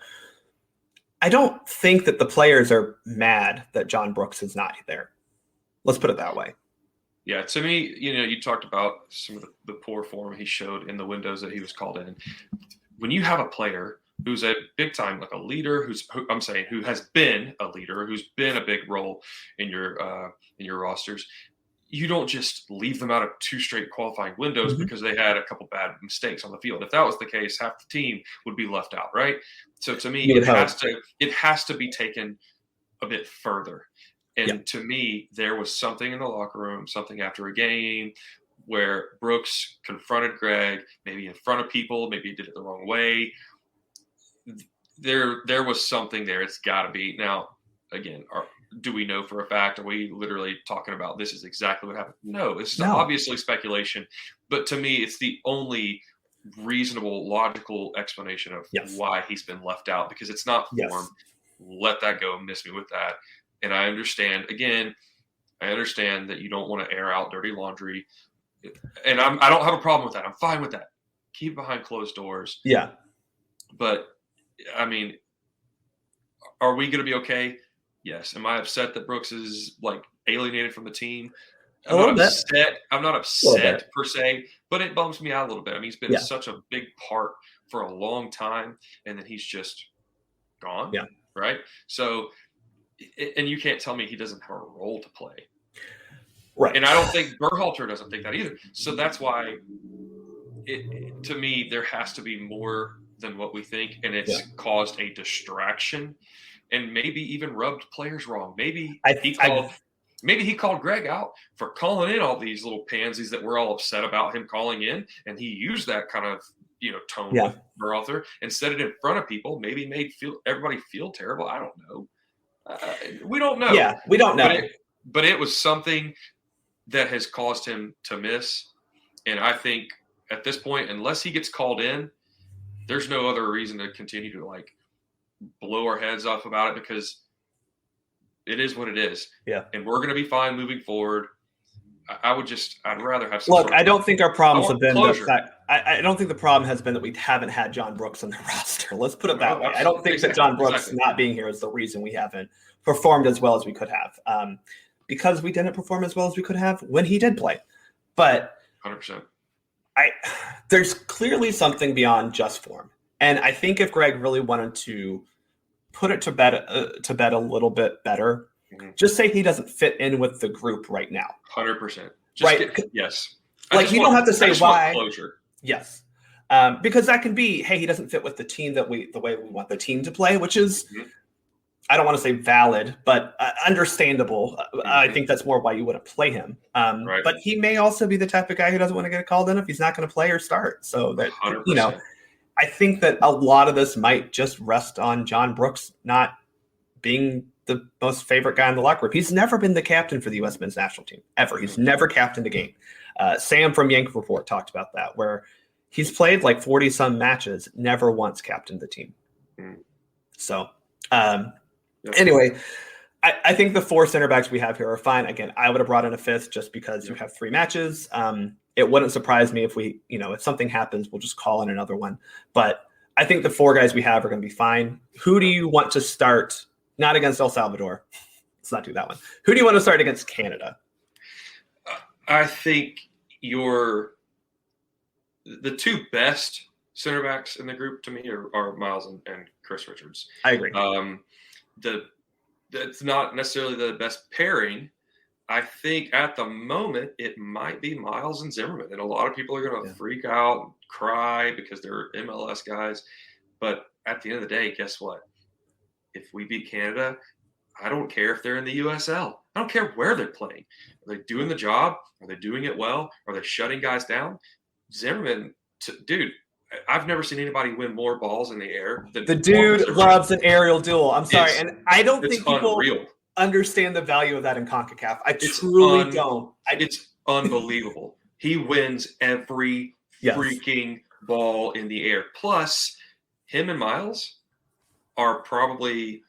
I don't think that the players are mad that John Brooks is not there. Let's put it that way. Yeah, to me, you talked about some of the poor form he showed in the windows that he was called in. When you have a player who's a big time, like a leader, who has been a leader, who's been a big role in your rosters, you don't just leave them out of 2 straight qualifying windows because they had a couple bad mistakes on the field. If that was the case, half the team would be left out, right? So to me, it has to be taken a bit further. And to me, there was something in the locker room, something after a game where Brooks confronted Gregg, maybe in front of people, maybe he did it the wrong way. There was something there. It's got to be. Now, again, do we know for a fact? Are we literally talking about this is exactly what happened? No, it's obviously speculation. But to me, it's the only reasonable, logical explanation of why he's been left out because it's not form. Yes. Let that go. Miss me with that. And I understand that you don't want to air out dirty laundry. And I don't have a problem with that. I'm fine with that. Keep it behind closed doors. Yeah. But, I mean, are we going to be okay? Yes. Am I upset that Brooks is, alienated from the team? I'm not upset per se, but it bums me out a little bit. I mean, he's been such a big part for a long time, and then he's just gone. Yeah. Right? So, and you can't tell me he doesn't have a role to play. Right. And I don't think Berhalter doesn't think that either. So that's why, to me, there has to be more than what we think, and it's caused a distraction and maybe even rubbed players wrong. Maybe he called Gregg out for calling in all these little pansies that we're all upset about him calling in, and he used that kind of tone with Berhalter and said it in front of people. Maybe made everybody feel terrible. I don't know. We don't know. Yeah, we don't know. But it was something that has caused him to miss. And I think at this point, unless he gets called in, there's no other reason to continue to blow our heads off about it because it is what it is. Yeah. And we're going to be fine moving forward. I'd rather have some. Look, I don't think our problems have been the fact. I don't think the problem has been that we haven't had John Brooks on the roster. Let's put it that way. I don't think that John Brooks not being here is the reason we haven't performed as well as we could have. Because we didn't perform as well as we could have when he did play. But 100%. There's clearly something beyond just form. And I think if Gregg really wanted to put it to bed a little bit better, just say he doesn't fit in with the group right now. 100%. Yes. You don't have to say why. Closure. Yes. Because that can be, hey, he doesn't fit with the team the way we want the team to play, which is, I don't want to say valid, but understandable. I think that's more why you wouldn't play him. Right. But he may also be the type of guy who doesn't want to get called in if he's not going to play or start. So that 100%. I think that a lot of this might just rest on John Brooks not being the most favorite guy in the locker room. He's never been the captain for the U.S. men's national team, ever. He's never captained a game. Sam from Yank Report talked about that, where He's played like 40 some matches, never once captained the team. So anyway, I think the 4 center backs we have here are fine. Again, I would have brought in a 5th just because you have 3 matches. It wouldn't surprise me if if something happens, we'll just call in another one. But I think the 4 guys we have are going to be fine. Who do you want to start? Not against El Salvador. Let's not do that one. Who do you want to start against Canada? I think the 2 best center backs in the group to me are Miles and Chris Richards. I agree. That's not necessarily the best pairing. I think at the moment it might be Miles and Zimmerman, and a lot of people are going to freak out, and cry because they're MLS guys. But at the end of the day, guess what? If we beat Canada, I don't care if they're in the USL. I don't care where they're playing. Are they doing the job? Are they doing it well? Are they shutting guys down? Zimmerman, dude, I've never seen anybody win more balls in the air than the dude loves an aerial duel. I'm sorry, and I don't think people understand the value of that in CONCACAF. I truly don't. It's unbelievable. He wins every freaking ball in the air. Plus, him and Miles are probably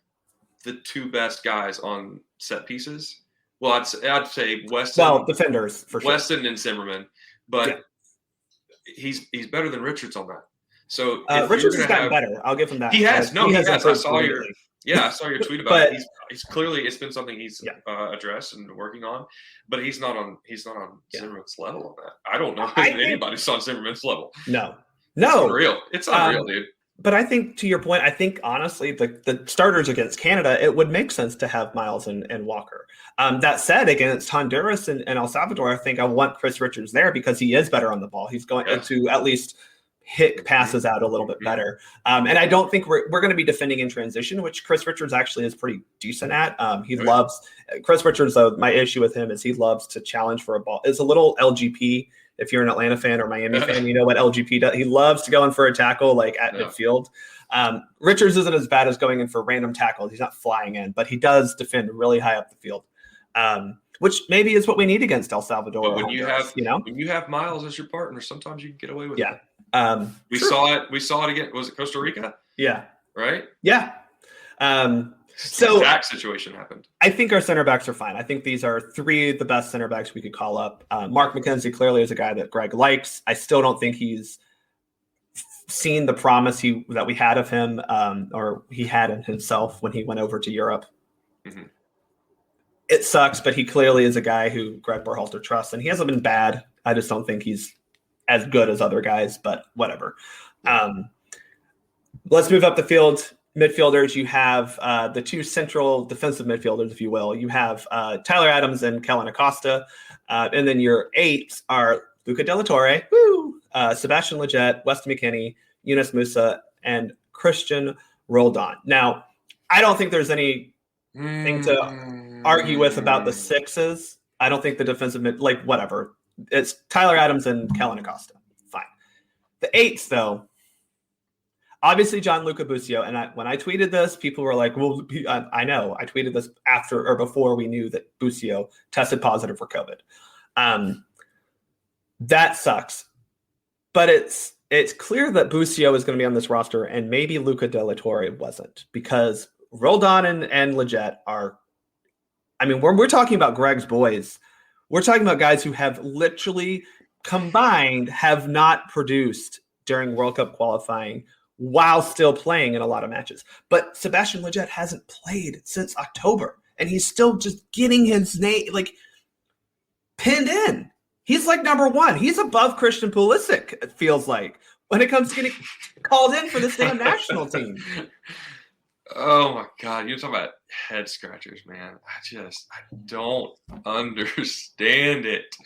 the 2 best guys on set pieces. Well, I'd say Weston. Well, defenders for sure. Weston and Zimmerman, but he's better than Richards on that. So Richards has gotten better. I'll give him that. He has. He has. I saw your tweet about it. He's clearly, it's been something he's addressed and working on, but he's not on Zimmerman's level on that. I don't know if anybody's on Zimmerman's level. No. It's unreal, dude. But I think, to your point, I think honestly the starters against Canada, it would make sense to have Miles and Walker. That said, against Honduras and El Salvador, I think I want Chris Richards there because he is better on the ball. He's going to at least hit passes out a little bit better. And I don't think we're going to be defending in transition, which Chris Richards actually is pretty decent at. Chris Richards, though, my issue with him is he loves to challenge for a ball. It's a little LGP. If you're an Atlanta fan or Miami fan, you know what LGP does. He loves to go in for a tackle like at midfield. Richards isn't as bad as going in for random tackles. He's not flying in, but he does defend really high up the field, which maybe is what we need against El Salvador. But when you have Miles as your partner, sometimes you can get away with it. We true. saw it again. Was it Costa Rica? Yeah. Right? Yeah. So exact situation happened. I think our center backs are fine. I think these are 3 of the best center backs we could call up. Mark McKenzie clearly is a guy that Gregg likes. I still don't think he's seen the promise that we had of him, or he had in himself when he went over to Europe. Mm-hmm. It sucks, but he clearly is a guy who Gregg Berhalter trusts, and he hasn't been bad. I just don't think he's as good as other guys, but whatever. Let's move up the field. Midfielders, you have the 2 central defensive midfielders, if you will. You have Tyler Adams and Kellen Acosta. And then your 8 are Luca De La Torre, Sebastian Lletget, Weston McKennie, Yunus Musa, and Christian Roldan. Now, I don't think there's anything to argue with about the 6s. I don't think the defensive whatever. It's Tyler Adams and Kellen Acosta. Fine. The 8s, though, obviously Gianluca Busio. And when I tweeted this, people were like, well, I know. I tweeted this after or before we knew that Busio tested positive for COVID. That sucks. But it's clear that Busio is going to be on this roster, and maybe Luca De La Torre wasn't, because Roldan and Lletget are, when we're talking about Gregg's boys, we're talking about guys who have literally combined have not produced during World Cup qualifying while still playing in a lot of matches. But Sebastian Lletget hasn't played since October, and he's still just getting his name pinned in. He's like number 1. He's above Christian Pulisic, it feels like, when it comes to getting called in for this damn national team. Oh my God, you're talking about head scratchers, man. I don't understand it.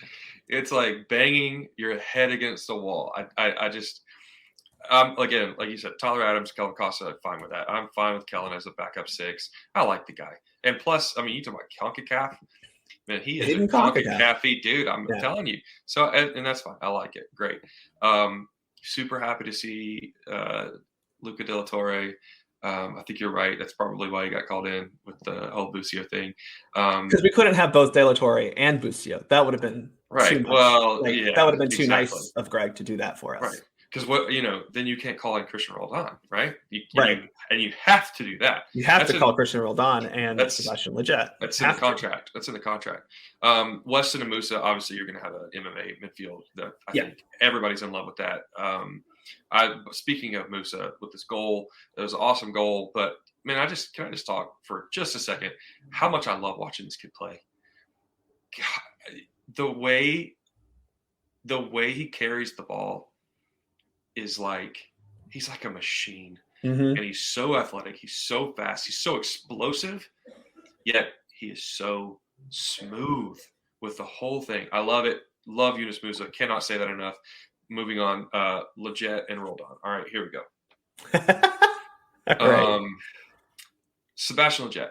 It's like banging your head against the wall. Again, like you said, Tyler Adams, Kellen Acosta, I'm fine with that. I'm fine with Kellen as a backup 6. I like the guy. And plus, you talk about CONCACAF. Man, he is a CONCACAF dude. I'm telling you. So, and that's fine. I like it. Great. Super happy to see Luca De La Torre. I think you're right. That's probably why he got called in with the whole Busio thing. Because we couldn't have both De La Torre and Busio. That would have been right. Too much. Well, yeah, that would have been too nice of Gregg to do that for us. Right. Because then you can't call in Christian Roldan, right? Right. You have to do that. You have to call Christian Roldan and Sebastian Lletget. That's in the contract. That's in the contract. Weston and Musa, obviously, you're going to have an MMA midfield. I think everybody's in love with that. Speaking of Musa, with this goal, it was an awesome goal. But man, can I just talk for just a second? How much I love watching this kid play. God, the way he carries the ball is he's like a machine. And he's so athletic, he's so fast, he's so explosive, yet he is so smooth with the whole thing. I love it. Love Yunus Musa. Cannot say that enough. Moving on, Lletget and Roldan. All right, here we go. Right. Sebastian Lletget.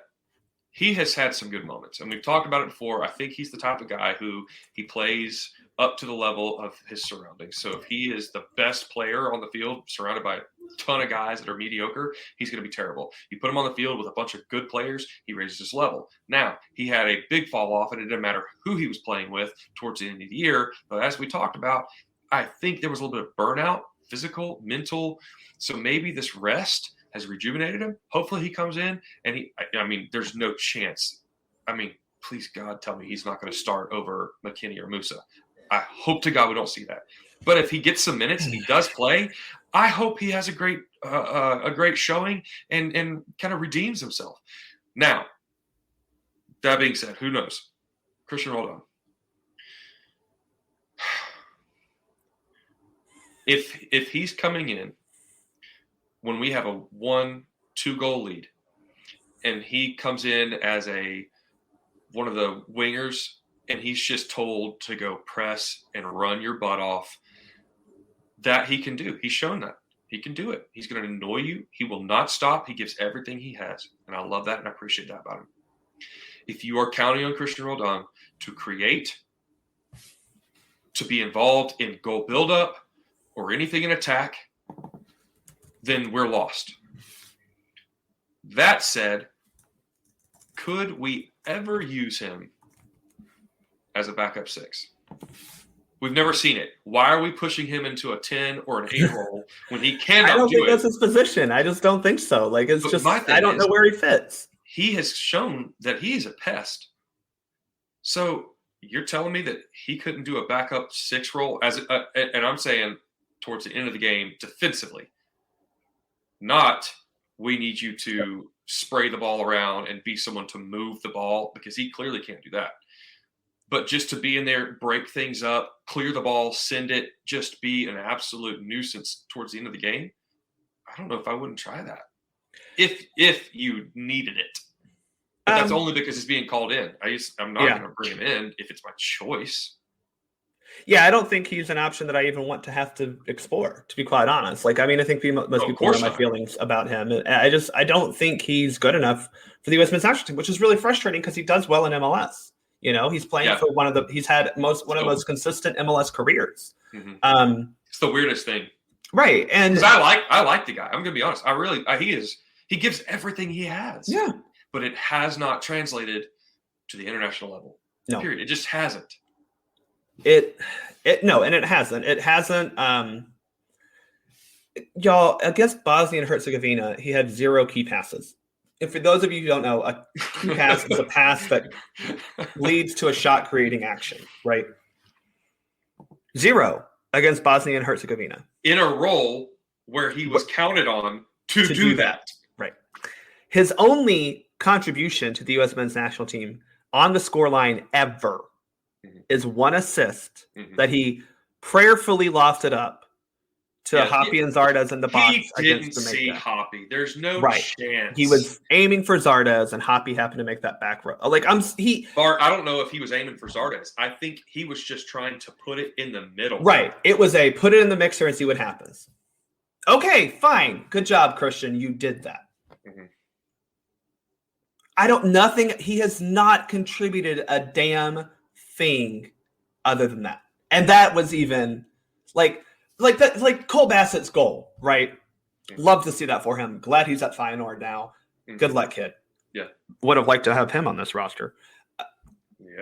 He has had some good moments, and we've talked about it before. I think he's the type of guy who he plays up to the level of his surroundings. So if he is the best player on the field, surrounded by a ton of guys that are mediocre, he's going to be terrible. You put him on the field with a bunch of good players, he raises his level. Now, he had a big fall off, and it didn't matter who he was playing with towards the end of the year. But as we talked about, I think there was a little bit of burnout, physical, mental. So maybe this rest has rejuvenated him. Hopefully he comes in and there's no chance. Please God, tell me he's not going to start over McKinney or Musa. I hope to God we don't see that. But if he gets some minutes and he does play, I hope he has a great showing and kind of redeems himself. Now, that being said, who knows? Christian Roldan. If he's coming in when we have a 1-2 goal lead, and he comes in as one of the wingers, and he's just told to go press and run your butt off, that he can do. He's shown that. He can do it. He's going to annoy you. He will not stop. He gives everything he has, and I love that, and I appreciate that about him. If you are counting on Christian Roldan to create, to be involved in goal buildup or anything in attack, then we're lost. That said, could we ever use him as a backup 6? We've never seen it. Why are we pushing him into a 10 or an 8 role when he cannot do it? I don't think that's his position. I just don't think so. I don't know where he fits. He has shown that he's a pest. So you're telling me that he couldn't do a backup 6 role and I'm saying towards the end of the game defensively. Not, we need you to spray the ball around and be someone to move the ball, because he clearly can't do that. But just to be in there, break things up, clear the ball, send it, just be an absolute nuisance towards the end of the game. I don't know if I wouldn't try that. If you needed it. But that's only because it's being called in. I'm not going to bring him in if it's my choice. Yeah, I don't think he's an option that I even want to have to explore, to be quite honest. I think most people know my feelings about him. I don't think he's good enough for the U.S. men's national team, which is really frustrating because he does well in MLS. He's playing for he's had one of the most consistent MLS careers. Mm-hmm. It's the weirdest thing. Right. And I like the guy. I'm going to be honest. He gives everything he has. Yeah. But it has not translated to the international level. No. Period. It just hasn't. It hasn't. It hasn't. Y'all, against Bosnia and Herzegovina, he had 0 key passes. And for those of you who don't know, a key pass is a pass that leads to a shot-creating action, right? 0 against Bosnia and Herzegovina. In a role where he was counted on to do that. Right. His only contribution to the U.S. men's national team on the scoreline ever is 1 assist that he prayerfully lofted up to Hoppy and Zardes in the box. He didn't see Hoppy. There's no chance. He was aiming for Zardes, and Hoppy happened to make that back row. Bart, I don't know if he was aiming for Zardes. I think he was just trying to put it in the middle. Right. It was put it in the mixer and see what happens. Okay, fine. Good job, Christian. You did that. Mm-hmm. He has not contributed a damn thing other than that. And that was even like Cole Bassett's goal, right? Mm-hmm. Love to see that for him. Glad he's at Feyenoord now. Mm-hmm. Good luck, kid. Yeah. Would have liked to have him on this roster.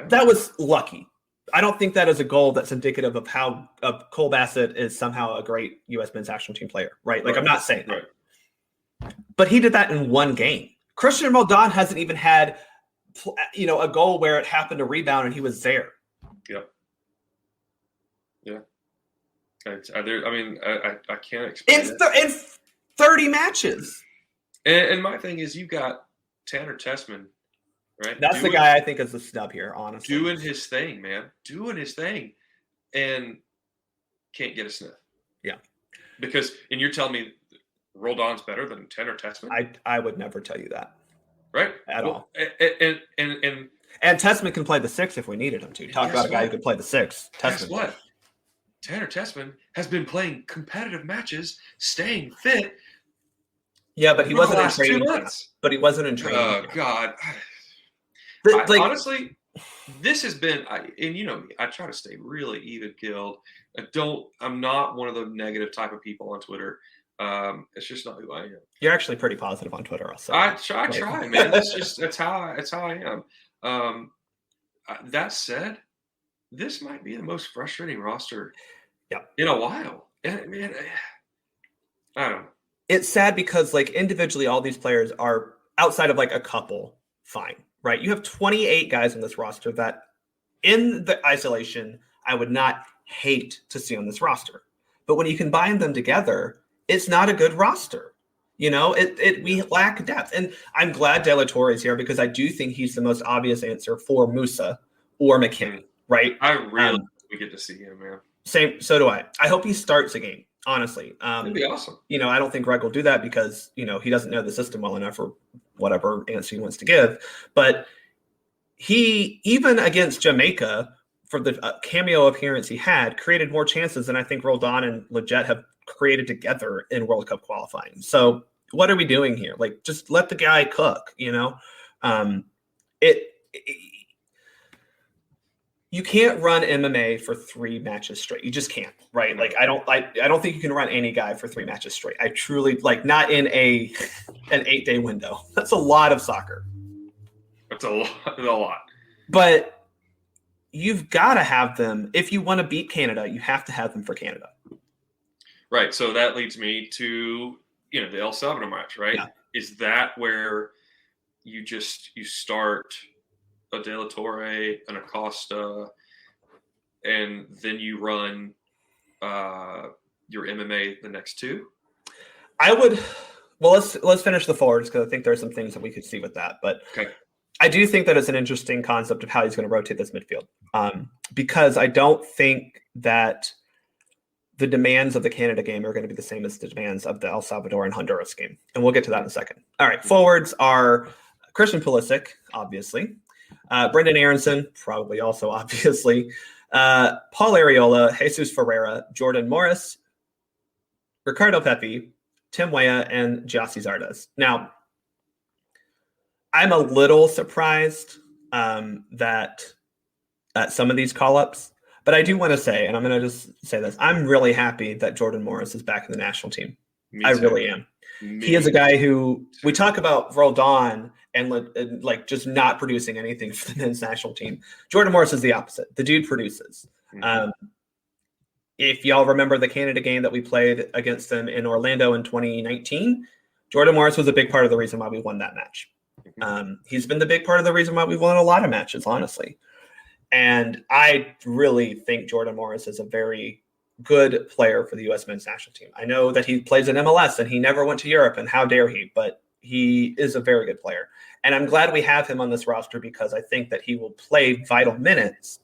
That was lucky. I don't think that is a goal that's indicative of how Cole Bassett is somehow a great U.S. men's national team player, right? Like, I'm not saying that. Right. But he did that in one game. Christian Roldan hasn't even had, a goal where it happened to rebound and he was there. Yep. Yeah. I can't explain it. In 30 matches. And my thing is, you've got Tanner Tessman, right? That's the guy I think is the snub here, honestly. Doing his thing, man. Doing his thing. And can't get a sniff. Yeah. And you're telling me Roldan's better than Tanner Tessman? I would never tell you that. Right? At all. And Tessman can play the 6 if we needed him to. Talk about a guy who could play the 6. Guess what? Tanner Tessman has been playing competitive matches, staying fit. Yeah, but he wasn't in training. But he wasn't in training. Oh, God. Honestly, this has been, and you know me, I try to stay really even-keeled. I'm not one of the negative type of people on Twitter. It's just not who I am. You're actually pretty positive on Twitter, also. I try, man. That's how I am. That said, this might be the most frustrating roster in a while. And, man, I don't know. It's sad because, like, individually, all these players are outside of, like, a couple fine, right? You have 28 guys on this roster that, in the isolation, I would not hate to see on this roster. But when you combine them together, it's not a good roster. We lack depth. And I'm glad De La Torre is here because I do think he's the most obvious answer for Musa or McKinney, right? I really we get to see him, man. Same. So do I. I hope he starts a game, honestly. It'd be awesome. I don't think Gregg will do that because, he doesn't know the system well enough or whatever answer he wants to give. But he, even against Jamaica, for the cameo appearance he had, created more chances than I think Roldan and Leggett have created together in World Cup qualifying. So what are we doing here? Like, just let the guy cook, you can't run MMA for 3 matches straight. You just can't, right? Like, I don't think you can run any guy for 3 matches straight. I truly, not in an 8-day window. That's a lot of soccer. That's a lot. But you've got to have them. If you want to beat Canada, you have to have them for Canada. Right. So that leads me to, the El Salvador match, right? Yeah. Is that where you start a De La Torre, an Acosta, and then you run your MMA the next 2? I would. Well, let's finish the forwards because I think there's some things that we could see with that. But okay. I do think that it's an interesting concept of how he's going to rotate this midfield because I don't think that the demands of the Canada game are going to be the same as the demands of the El Salvador and Honduras game. And we'll get to that in a second. All right. Forwards are Christian Pulisic, obviously. Brendan Aronson, probably also obviously. Paul Arriola, Jesus Ferreira, Jordan Morris, Ricardo Pepi, Tim Weah, and Gyasi Zardes. Now, I'm a little surprised that at some of these call-ups, but I do want to say, and I'm going to just say this, I'm really happy that Jordan Morris is back in the national team. I really am. He is a guy who we talk about Roldan and just not producing anything for the men's national team. Jordan Morris is the opposite. The dude produces. Mm-hmm. If y'all remember the Canada game that we played against them in Orlando in 2019, Jordan Morris was a big part of the reason why we won that match. Mm-hmm. He's been the big part of the reason why we've won a lot of matches, honestly. And I really think Jordan Morris is a very good player for the U.S. men's national team. I know that he plays in MLS and he never went to Europe, and how dare he, but he is a very good player. And I'm glad we have him on this roster because I think that he will play vital minutes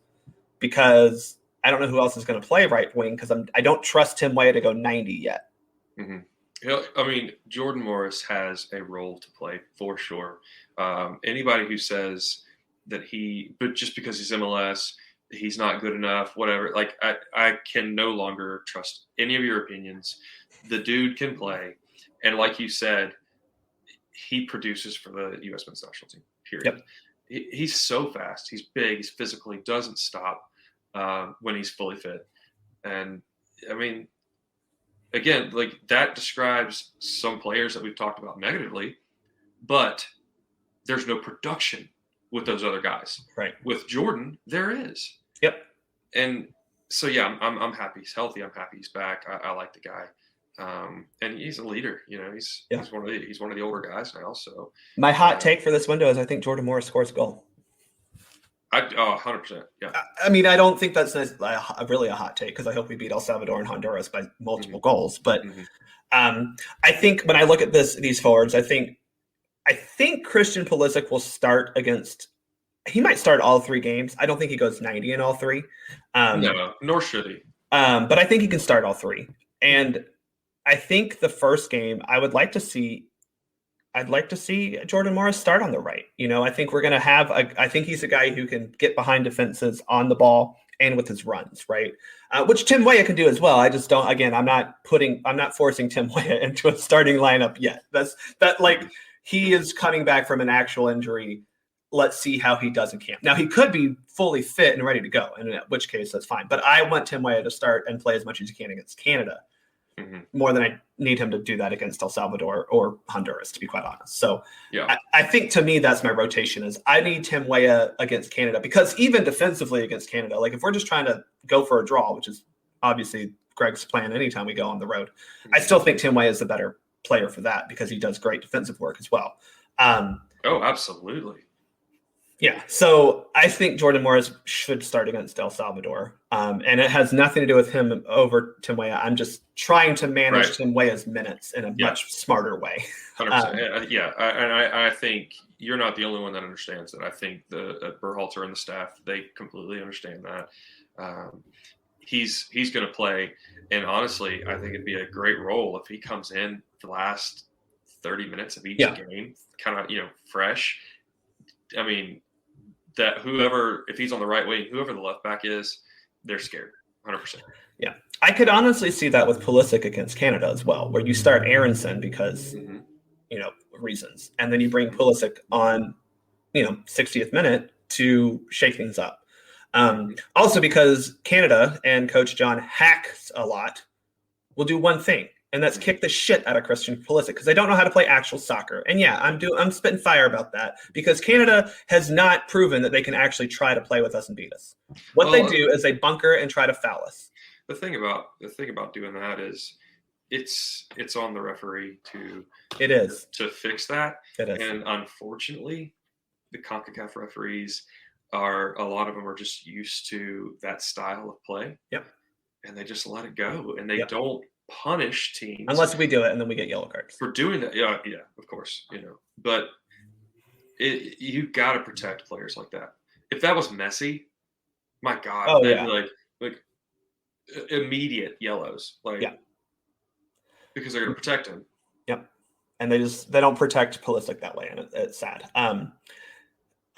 because I don't know who else is going to play right wing because I don't trust Tim Weah to go 90 yet. Mm-hmm. Jordan Morris has a role to play for sure. Anybody who says that but just because he's MLS, he's not good enough, whatever. Like, I can no longer trust any of your opinions. The dude can play. And like you said, he produces for the U.S. men's national team, period. Yep. He's so fast. He's big. He's physical. He doesn't stop when he's fully fit. And, again, that describes some players that we've talked about negatively, but there's no production with those other guys. Right. With Jordan, there is. Yep. And so, yeah, I'm happy he's healthy. I'm happy he's back. I like the guy. And he's a leader, he's one of the older guys now. So my hot take for this window is I think Jordan Morris scores a goal. 100%. Yeah. I mean, I don't think that's really a hot take because I hope we beat El Salvador and Honduras by multiple goals. But I think when I look at these forwards, I think Christian Pulisic will start against. He might start all 3 games. I don't think he goes 90 in all 3. No, nor should he. But I think he can start all 3. And I think the first game, I'd like to see Jordan Morris start on the right. I think we're going to have I think he's a guy who can get behind defenses on the ball and with his runs, right? Which Tim Weah can do as well. I just don't. Again, I'm not forcing Tim Weah into a starting lineup yet. He is coming back from an actual injury. Let's see how he does in camp. Now, he could be fully fit and ready to go, and in which case that's fine. But I want Tim Weah to start and play as much as he can against Canada, more than I need him to do that against El Salvador or Honduras, to be quite honest. So yeah. I think, to me, that's my rotation is I need Tim Weah against Canada, because even defensively against Canada, if we're just trying to go for a draw, which is obviously Gregg's plan anytime we go on the road, I still think Tim Weah is the better player for that because he does great defensive work as well. Oh, absolutely. Yeah, so I think Jordan Morris should start against El Salvador, and it has nothing to do with him over Tim Weah. I'm just trying to manage Tim Weah's minutes in a much smarter way. 100%. And I think you're not the only one that understands that. I think the Berhalter and the staff, they completely understand that. He's going to play, and honestly, I think it'd be a great role if he comes in the last 30 minutes of each game, kind of fresh. I mean, that if he's on the right wing, whoever the left back is, they're scared, 100%. Yeah, I could honestly see that with Pulisic against Canada as well, where you start Aronson because reasons, and then you bring Pulisic on 60th minute to shake things up. Also because Canada and Coach John hacks a lot, will do one thing, and that's kick the shit out of Christian Pulisic because they don't know how to play actual soccer. And yeah, I'm spitting fire about that because Canada has not proven that they can actually try to play with us and beat us. What they do is they bunker and try to foul us. The thing about doing that is it's on the referee to fix that. It is. And unfortunately, the CONCACAF referees a lot of them are just used to that style of play. Yep. And they just let it go, and they don't punish teams unless we do it and then we get yellow cards for doing that. Yeah, of course, but you got to protect players like that. If that was Messi, my God, they'd be like immediate yellows, because they're going to protect him. Yep, and they don't protect Pulisic that way, and it's sad.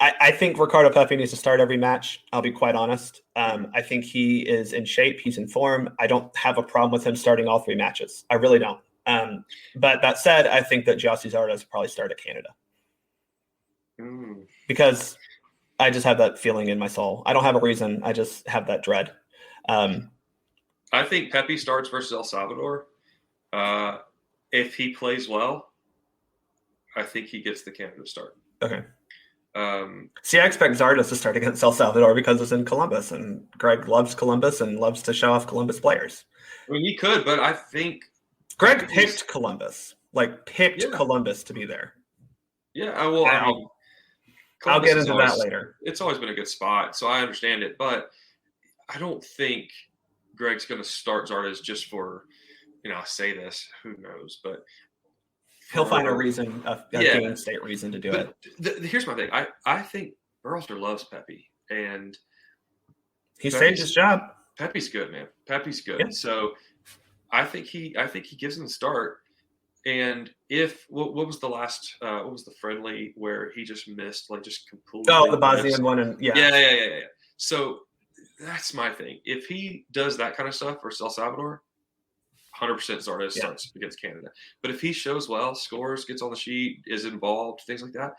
I think Ricardo Pepi needs to start every match. I'll be quite honest. I think he is in shape. He's in form. I don't have a problem with him starting all 3 matches. I really don't. But that said, I think that Gyasi Zardes will probably start at Canada. Because I just have that feeling in my soul. I don't have a reason. I just have that dread. I think Pepi starts versus El Salvador. If he plays well, I think he gets the Canada start. Okay. I expect Zardes to start against El Salvador because it's in Columbus, and Gregg loves Columbus and loves to show off Columbus players. I mean, he could, but I think Gregg picked Columbus, Columbus to be there. Yeah, I'll get into that later. It's always been a good spot, so I understand it, but I don't think Gregg's going to start Zardes just for, I say this, who knows, but he'll find a reason, a game state reason to do it. Here's my thing. I think Berhalter loves Pepi, and he saved his job. Pepi's good, man. Pepi's good. Yeah. So I think he gives him the start. And what was the last? What was the friendly where he just missed, just completely? Oh, the Bosnian one, and yeah. So that's my thing. If he does that kind of stuff versus El Salvador, 100% Zardes starts against Canada. But if he shows well, scores, gets on the sheet, is involved, things like that,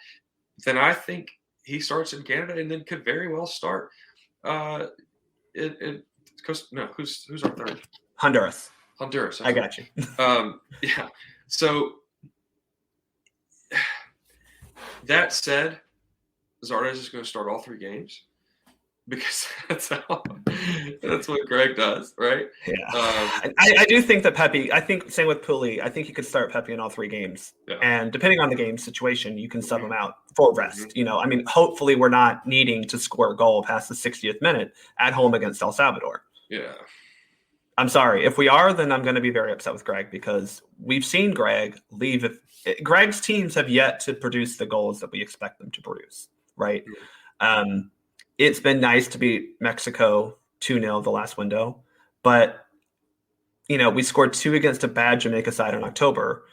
then I think he starts in Canada and then could very well start. Who's our third? Honduras. I got you. Yeah. So that said, Zardes is going to start all 3 games because That's what Gregg does, right? Yeah. I do think that Pepe, I think same with Pooley, I think you could start Pepe in all 3 games. Yeah. And depending on the game situation, you can sub him out for rest. I mean, hopefully we're not needing to score a goal past the 60th minute at home against El Salvador. Yeah. I'm sorry. If we are, then I'm going to be very upset with Gregg because we've seen Gregg leave. Gregg's teams have yet to produce the goals that we expect them to produce, right? It's been nice to beat Mexico 2-0 the last window, but we scored 2 against a bad Jamaica side in October.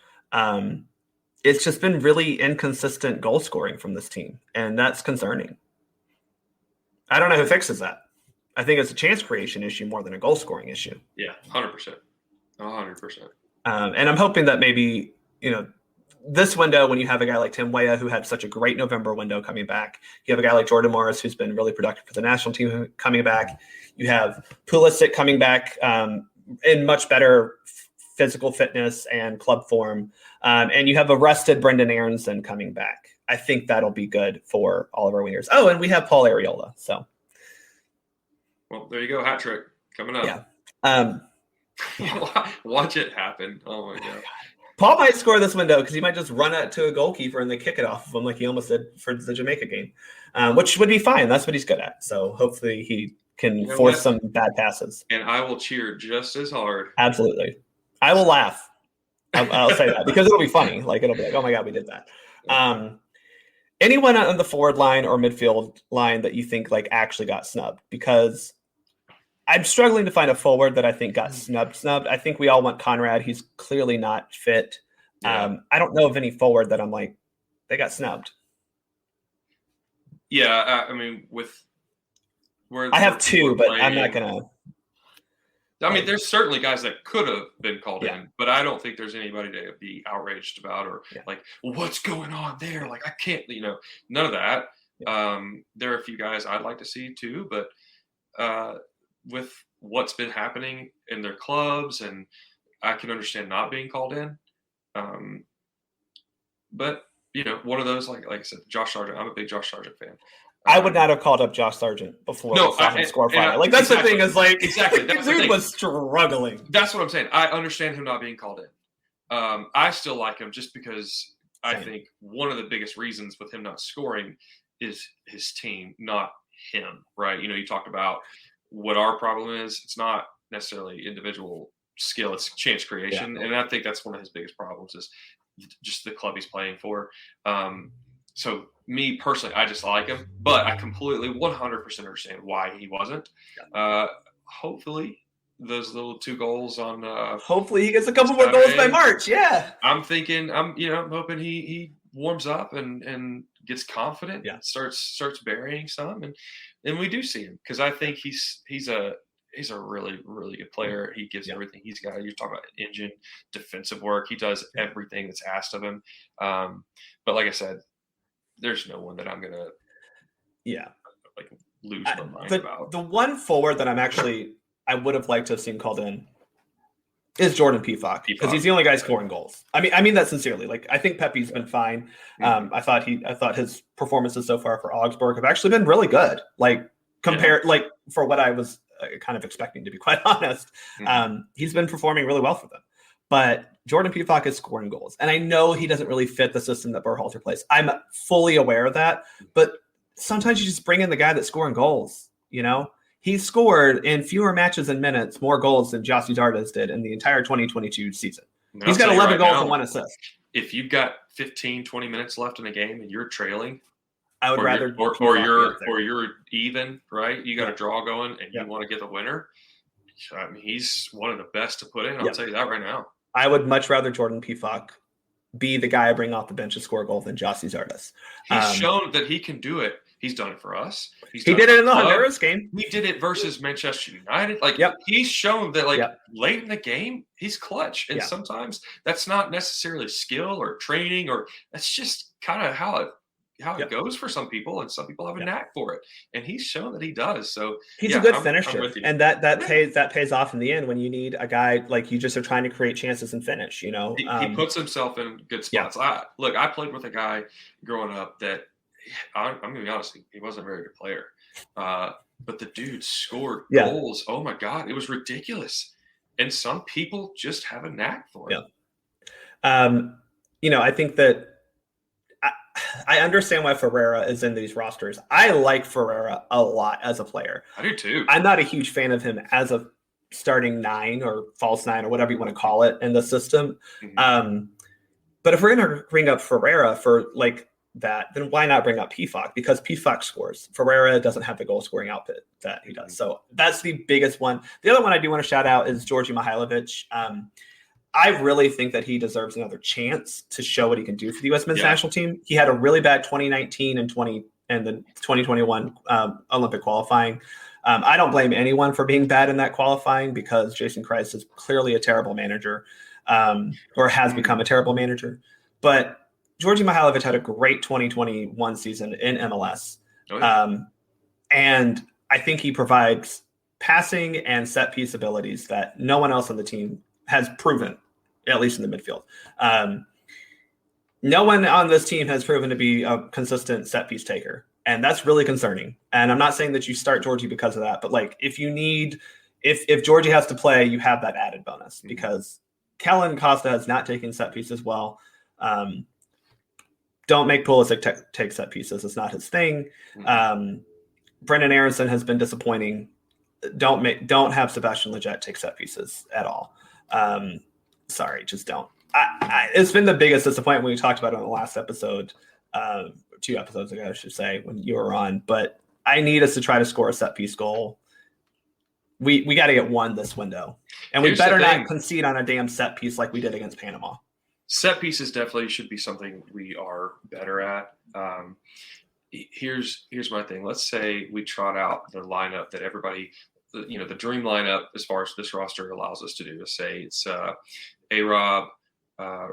It's just been really inconsistent goal scoring from this team, and that's concerning. I don't know who fixes that. I think it's a chance creation issue more than a goal scoring issue. Yeah, 100%. 100%. And I'm hoping that maybe, this window, when you have a guy like Tim Weah, who had such a great November window coming back, you have a guy like Jordan Morris, who's been really productive for the national team coming back. You have Pulisic coming back in much better physical fitness and club form. And you have a rested Brendan Aronson coming back. I think that'll be good for all of our wingers. Oh, and we have Paul Arriola. So. Well, there you go. Hat trick coming up. Yeah. Watch it happen. Oh, my God. Paul might score this window because he might just run it to a goalkeeper and they kick it off of him like he almost did for the Jamaica game, which would be fine. That's what he's good at. So hopefully he can force some bad passes. And I will cheer just as hard. Absolutely. I will laugh. I'll say that because it'll be funny. Like it'll be like, oh, my God, we did that. Anyone on the forward line or midfield line that you think like actually got snubbed? Because I'm struggling to find a forward that I think got snubbed. I think we all want Conrad. He's clearly not fit. Yeah. I don't know of any forward that I'm like, they got snubbed. Yeah, I mean, with where I have 2, but I'm not going to. I mean, there's certainly guys that could have been called in, but I don't think there's anybody to be outraged about or like, well, what's going on there? Like, I can't, none of that. Yeah. There are a few guys I'd like to see too, but with what's been happening in their clubs, and I can understand not being called in. But one of those, like I said, Josh Sargent. I'm a big Josh Sargent fan. I would not have called up Josh Sargent before I saw him score Friday. Like that's exactly, the thing is like exactly the dude was struggling. That's what I'm saying. I understand him not being called in. I still like him just because I think one of the biggest reasons with him not scoring is his team, not him. Right? You talked about what our problem is. It's not necessarily individual skill; it's chance creation, and I think that's one of his biggest problems is just the club he's playing for. So me personally, I just like him, but I completely 100% understand why he wasn't. Hopefully those little 2 goals on hopefully he gets a couple more goals by March. Yeah. I'm hoping he warms up and gets confident. Yeah. Starts burying some and we do see him because I think he's a really, really good player. He gives everything he's got. You're talking about engine, defensive work. He does everything that's asked of him. But like I said, there's no one that I'm gonna lose my mind about. The one forward that I would have liked to have seen called in is Jordan Pefok because he's the only guy scoring goals. I mean that sincerely. Like I think Pepe's been fine. I thought his performances so far for Augsburg have actually been really good. Like compared like for what I was kind of expecting, to be quite honest. He's been performing really well for them. But Jordan Pefok is scoring goals. And I know he doesn't really fit the system that Berhalter plays. I'm fully aware of that. But sometimes you just bring in the guy that's scoring goals, He scored in fewer matches and minutes more goals than Gyasi Zardes did in the entire 2022 season. He's got 11 goals and 1 assist. If you've got 15, 20 minutes left in a game and you're trailing, I would rather you're even, right? You got a draw going and you want to get the winner. I mean, he's one of the best to put in. I'll tell you that right now. I would much rather Jordan Pefok be the guy I bring off the bench to score a goal than Gyasi Zardes. He's shown that he can do it. He's done it for us. He did it in the Honduras game. He did it versus Manchester United. He's shown that late in the game, he's clutch. And sometimes that's not necessarily skill or training, or that's just kind of how it goes for some people, and some people have a knack for it. And he's shown that he does. So he's a good finisher, and that pays off in the end when you need a guy like you just are trying to create chances and finish. He puts himself in good spots. I played with a guy growing up that I'm going to be honest, he wasn't a very good player. but the dude scored Yeah. goals. Oh my God, it was ridiculous. And some people just have a knack for it. I think that I understand why Ferreira is in these rosters. I like Ferreira a lot as a player. I do too. I'm not a huge fan of him as a starting 9 or false 9 or whatever you want to call it in the system. But if we're going to bring up Ferreira for like that, then why not bring up PFOC? Because PFOC scores. Ferreira doesn't have the goal scoring output that he does. So that's the biggest one. The other one I do want to shout out is Georgi Mihailovic. I really think that he deserves another chance to show what he can do for the U.S. men's national team. He had a really bad 2019 and the 2021 Olympic qualifying. I don't blame anyone for being bad in that qualifying because Jason Kreis is clearly a terrible manager or has become a terrible manager. But Georgi Mihailovic had a great 2021 season in MLS. And I think he provides passing and set piece abilities that no one else on the team has proven, at least in the midfield. No one on this team has proven to be a consistent set piece taker. And that's really concerning. And I'm not saying that you start Georgie because of that, but like if Georgie has to play, you have that added bonus because Kellen Costa has not taken set pieces well. Don't make Pulisic take set pieces. It's not his thing. Brendan Aronson has been disappointing. Don't have Sebastian Lletget take set pieces at all. Sorry, just don't. It's been the biggest disappointment. We talked about it on the last episode, 2 episodes ago, I should say, when you were on. But I need us to try to score a set piece goal. We got to get one this window, and we better not concede on a damn set piece like we did against Panama. Set pieces definitely should be something we are better at. Here's my thing. Let's say we trot out the lineup that everybody, the dream lineup as far as this roster allows us to do. To say it's A-Rob,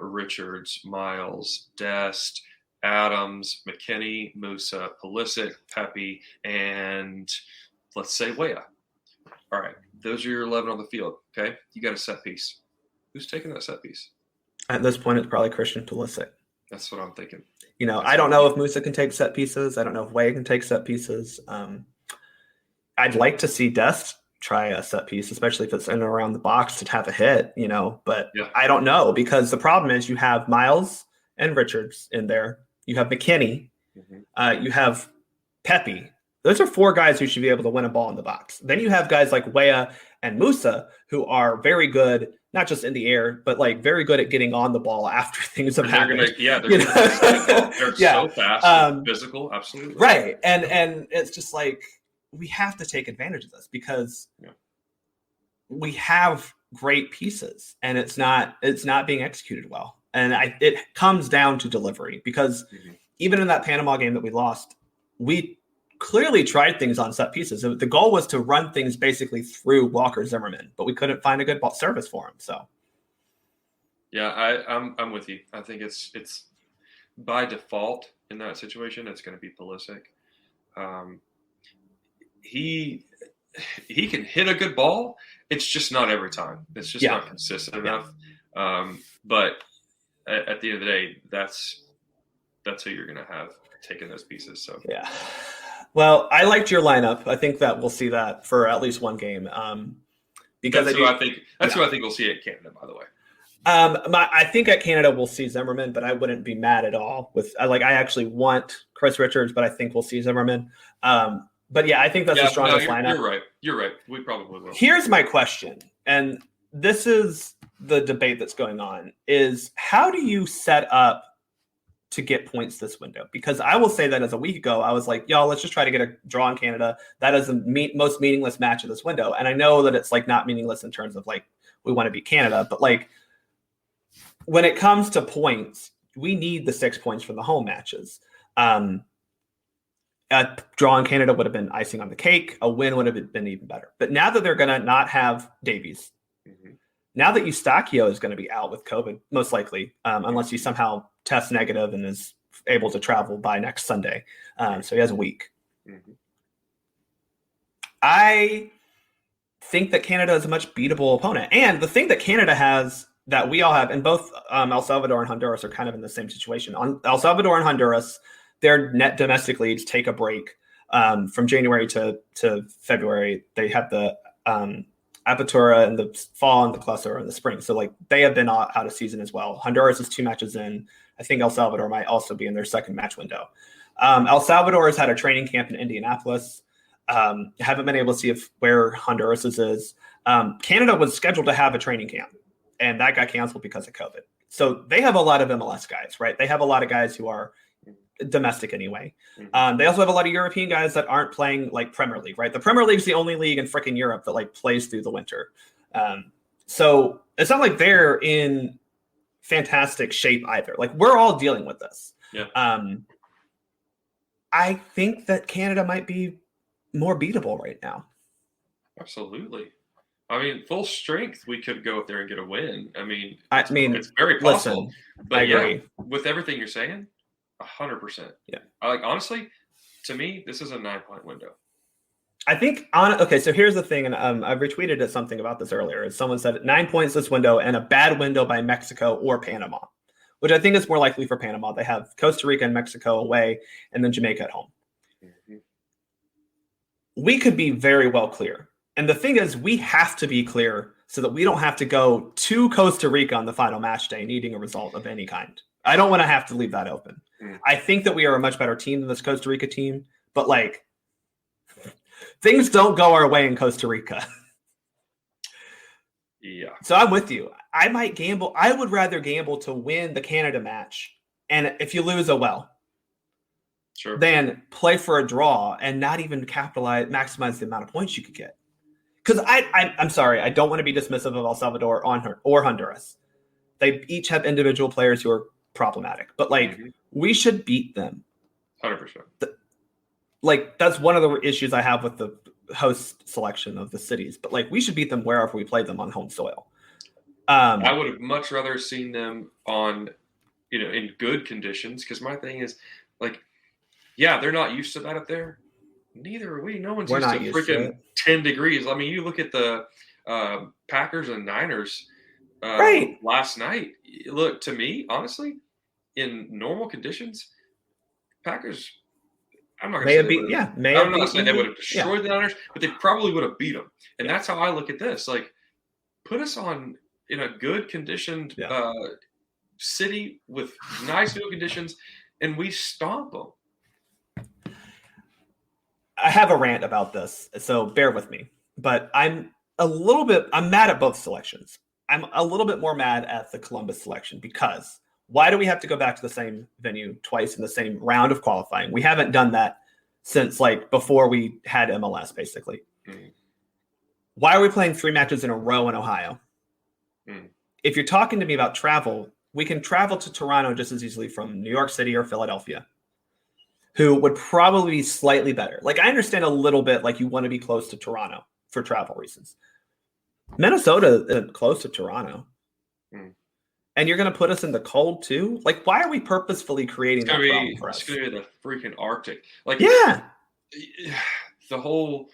Richards, Miles, Dest, Adams, McKinney, Musa, Pulisic, Pepe, and let's say Weah. All right, those are your 11 on the field. Okay, you got a set piece. Who's taking that set piece? At this point, it's probably Christian Pulisic. That's what I'm thinking. I don't know if Musa can take set pieces. I don't know if Weah can take set pieces. I'd like to see Dest try a set piece, especially if it's in and around the box to have a hit, but I don't know because the problem is you have Miles and Richards in there. You have McKinney. You have Pepe. Those are 4 guys who should be able to win a ball in the box. Then you have guys like Weah and Musa who are very good, not just in the air, but like very good at getting on the ball after things have happened. They're so fast, physical, absolutely. Right. And it's just like we have to take advantage of this because we have great pieces and it's not being executed well. And it comes down to delivery because even in that Panama game that we lost, we clearly tried things on set pieces. The goal was to run things basically through Walker Zimmerman, but we couldn't find a good service for him. So, I'm with you. I think it's by default in that situation, it's going to be Pulisic. He can hit a good ball. It's just not every time. It's just not consistent enough. But at the end of the day, that's who you're going to have taking those pieces. So Well, I liked your lineup. I think that we'll see that for at least one game. Because who I think we'll see at Canada, by the way. I think at Canada we'll see Zimmerman, but I wouldn't be mad at all with I actually want Chris Richards, but I think we'll see Zimmerman. But I think that's the strongest lineup. You're right. We probably will. Here's my question, and this is the debate that's going on: is how do you set up to get points this window? Because I will say that as a week ago, I was like, y'all, let's just try to get a draw in Canada. That is the most meaningless match of this window. And I know that it's not meaningless in terms of we want to beat Canada, but when it comes to points, we need the 6 points from the home matches. A draw in Canada would have been icing on the cake. A win would have been even better. But now that they're going to not have Davies, now that Eustachio is going to be out with COVID, most likely, unless he somehow tests negative and is able to travel by next Sunday. So he has a week. I think that Canada is a much beatable opponent. And the thing that Canada has that we all have, and both El Salvador and Honduras are kind of in the same situation. On El Salvador and Honduras, their net domestic leads take a break From January to February, they had the Apertura in the fall and the Clausura in the spring. So like they have been out of season as well. Honduras is 2 matches in. I think El Salvador might also be in their second match window. El Salvador has had a training camp in Indianapolis. Haven't been able to see where Honduras is. Canada was scheduled to have a training camp, and that got canceled because of COVID. So they have a lot of MLS guys, right? They have a lot of guys who are domestic anyway. They also have a lot of European guys that aren't playing like Premier League, right? The Premier League is the only league in freaking Europe that like plays through the winter. So it's not like they're in fantastic shape either. Like we're all dealing with this. Yeah. I think that Canada might be more beatable right now. Absolutely. I mean, full strength, we could go up there and get a win. I mean, it's very possible. Listen, but I agree. With everything you're saying, 100%. Yeah. Honestly, to me, this is a 9-point window. I think so here's the thing, and I retweeted something about this earlier. Someone said 9 points this window and a bad window by Mexico or Panama, which I think is more likely for Panama. They have Costa Rica and Mexico away, and then Jamaica at home. Mm-hmm. We could be very well clear. And the thing is, we have to be clear so that we don't have to go to Costa Rica on the final match day needing a result of any kind. I don't want to have to leave that open. I think that we are a much better team than this Costa Rica team, but like things don't go our way in Costa Rica. Yeah. So I'm with you. I might gamble. I would rather gamble to win the Canada match. And if you lose, oh well. Sure. Than play for a draw and not even maximize the amount of points you could get. Because I'm sorry, I don't want to be dismissive of El Salvador or Honduras. They each have individual players who are problematic, but like we should beat them. 100%. Like that's one of the issues I have with the host selection of the cities. But like we should beat them wherever we play them on home soil. I would have much rather seen them on, in good conditions. Because my thing is, like, yeah, they're not used to that up there. Neither are we. No one's used to freaking 10 degrees. I mean, you look at the Packers and Niners last night. Look, to me, honestly, in normal conditions, Packers, I'm not going to say I'm not saying they would have destroyed the Niners, but they probably would have beat them. And that's how I look at this. Like, put us in a good conditioned city with nice field conditions, and we stomp them. I have a rant about this, so bear with me. But I'm mad at both selections. I'm a little bit more mad at the Columbus selection because why do we have to go back to the same venue twice in the same round of qualifying? We haven't done that since like before we had MLS, basically. Why are we playing 3 matches in a row in Ohio? If you're talking to me about travel, we can travel to Toronto just as easily from New York City or Philadelphia, who would probably be slightly better. Like, I understand a little bit, like, you want to be close to Toronto for travel reasons. Minnesota is close to Toronto. And you're going to put us in the cold, too? Like, why are we purposefully creating that problem for us? It's going to be the freaking Arctic. Like, yeah. The whole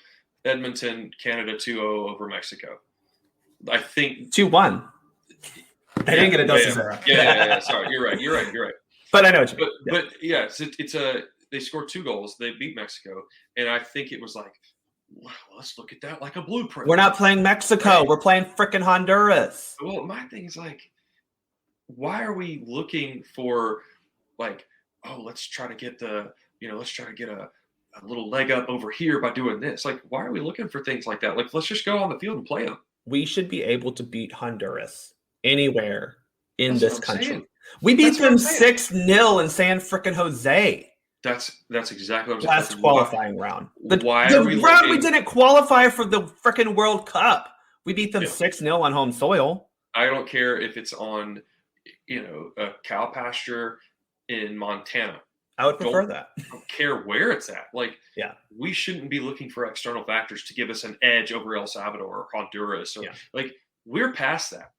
Edmonton, Canada 2-0 over Mexico. I think 2-1. They didn't get a Dos Zero. Yeah. Sorry, you're right. But I know what you mean. But yeah, it's they scored 2 goals. They beat Mexico, and I think it was like, well, let's look at that like a blueprint. We're not playing Mexico. Right. We're playing frickin' Honduras. Well, my thing is like, why are we looking for like, oh, let's try to get a little leg up over here by doing this. Like, why are we looking for things like that? Like, let's just go on the field and play them. We should be able to beat Honduras anywhere in this country. We beat them 6-0 in San frickin' Jose. That's exactly what I'm saying. Last qualifying round. Why are we round we didn't qualify for the frickin' World Cup. We beat them 6-0 on home soil. I don't care if it's on, a cow pasture in Montana. I would prefer that. I don't care where it's at. Like, we shouldn't be looking for external factors to give us an edge over El Salvador or Honduras. Or like, we're past that.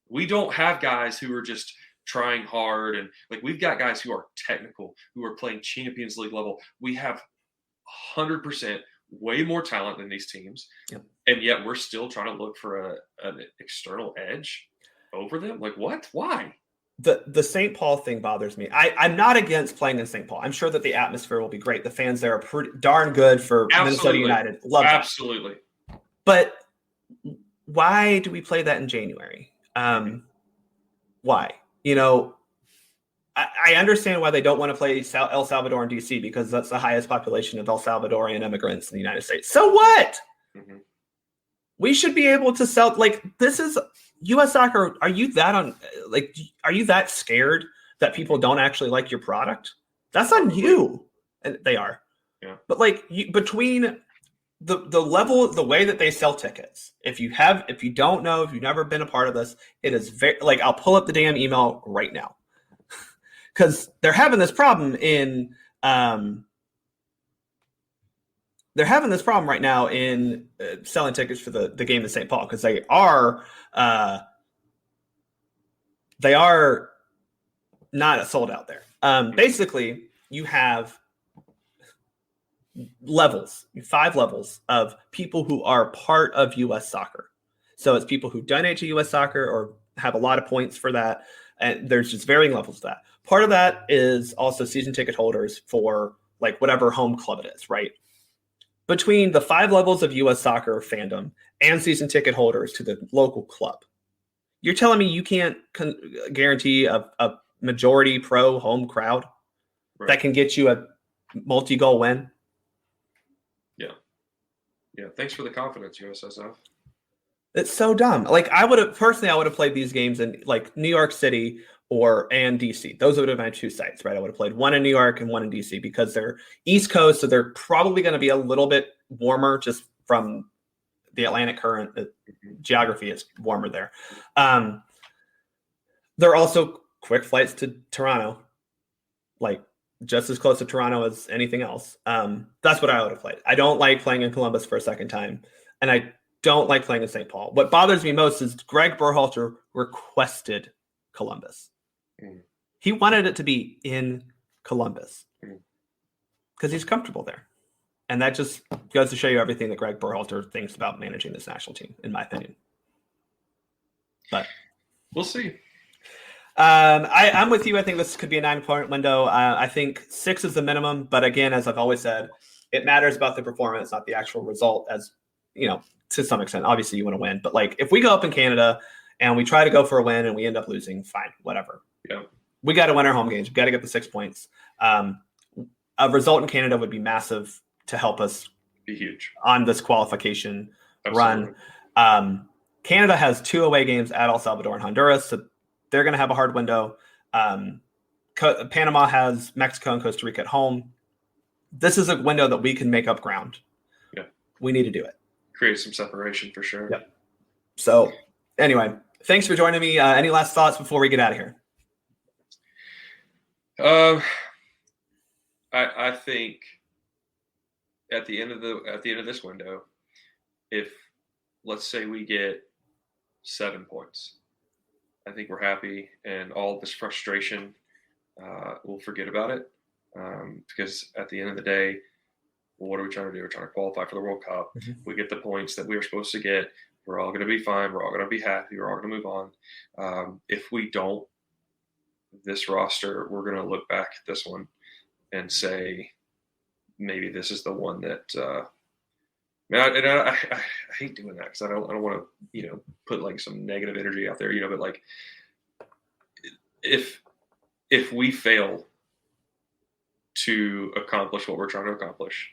We don't have guys who are just trying hard, and like we've got guys who are technical, who are playing Champions League level. We have 100% way more talent than these teams, and yet we're still trying to look for an external edge over them. Like, what? Why? the St. Paul thing bothers me. I'm not against playing in St. Paul. I'm sure that the atmosphere will be great. The fans there are pretty darn good for Minnesota United. Love that. Absolutely. But why do we play that in January? Why? I understand why they don't want to play El Salvador and DC, because that's the highest population of El Salvadorian immigrants in the United States. So what? Mm-hmm. We should be able to sell. Like, this is U.S. soccer. Are you that scared that people don't actually like your product? That's on you. And they are. Yeah. But between the level, the way that they sell tickets, if you don't know, if you've never been a part of this, it is very, I'll pull up the damn email right now. Because they're having this problem right now in selling tickets for the game in St. Paul, because they are not sold out there. Basically, you have levels, 5 levels of people who are part of U.S. soccer. So it's people who donate to U.S. soccer or have a lot of points for that. And there's just varying levels of that. Part of that is also season ticket holders for whatever home club it is, right? Between the 5 levels of U.S. soccer fandom and season ticket holders to the local club, you're telling me you can't guarantee a majority pro home crowd that can get you a multi-goal win? Yeah. Thanks for the confidence, USSF. It's so dumb. I would have played these games in New York City and DC. Those would have been my 2 sites, right? I would have played one in New York and one in DC because they're East Coast, so they're probably going to be a little bit warmer just from the Atlantic current. The geography is warmer there. There are also quick flights to Toronto, just as close to Toronto as anything else. That's what I would have played. I don't like playing in Columbus for a second time, and I don't like playing in St. Paul. What bothers me most is Gregg Berhalter requested Columbus. He wanted it to be in Columbus because he's comfortable there. And that just goes to show you everything that Gregg Berhalter thinks about managing this national team, in my opinion. But we'll see. I'm with you. I think this could be a 9-point window. I think 6 is the minimum. But again, as I've always said, it matters about the performance, not the actual result, as to some extent. Obviously, you want to win. But if we go up in Canada and we try to go for a win and we end up losing, fine, whatever. Yeah. We got to win our home games. We got to get the 6 points. A result in Canada would be massive to help us be huge on this qualification run. Canada has 2 away games at El Salvador and Honduras, so they're going to have a hard window. Panama has Mexico and Costa Rica at home. This is a window that we can make up ground. Yeah. We need to do it. Create some separation for sure. Yep. So anyway, thanks for joining me. Any last thoughts before we get out of here? I think at the end of this window, if let's say we get 7 points, I think we're happy, and all this frustration, we'll forget about it. Because at the end of the day, what are we trying to do? We're trying to qualify for the World Cup. Mm-hmm. We get the points that we were supposed to get. We're all going to be fine. We're all going to be happy. We're all going to move on. If we don't, this roster, we're going to look back at this one and say, maybe this is the one that. I hate doing that because I don't want to put some negative energy out there, but if we fail to accomplish what we're trying to accomplish,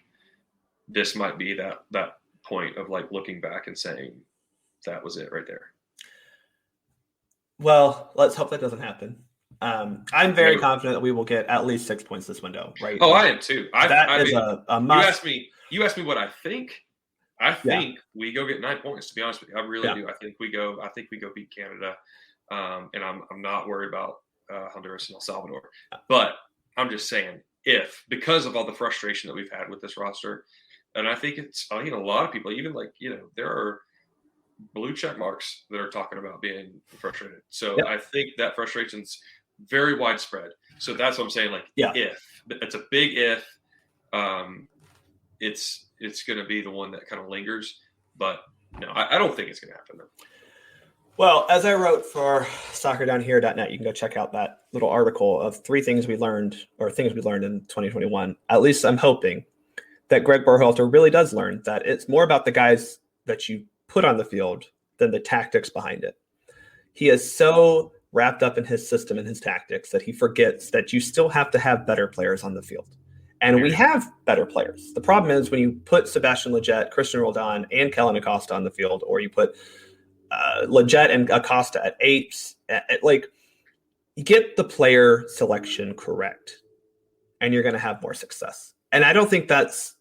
this might be that point of looking back and saying that was it right there. Well, let's hope that doesn't happen. I'm very confident that we will get at least 6 points this window, right? Oh, I am too. That is a must. You asked me what I think. I think we go get 9 points, to be honest with you. I really do. I think we go beat Canada. And I'm not worried about Honduras and El Salvador. But I'm just saying, because of all the frustration that we've had with this roster, and I think it's a lot of people, even there are blue check marks that are talking about being frustrated. So I think that frustration's very widespread. So that's what I'm saying. If it's a big if, it's going to be the one that kind of lingers. But no, I don't think it's going to happen though. Well, as I wrote for soccerdownhere.net, you can go check out that little article of 3 things we learned or things we learned in 2021. At least I'm hoping that Gregg Berhalter really does learn that it's more about the guys that you put on the field than the tactics behind it. He is so wrapped up in his system and his tactics that he forgets that you still have to have better players on the field. And we have better players. The problem is when you put Sebastian Lletget, Christian Roldan, and Kellen Acosta on the field, or you put Lletget and Acosta at 8s, like, you get the player selection correct, and you're going to have more success. And I don't think that's,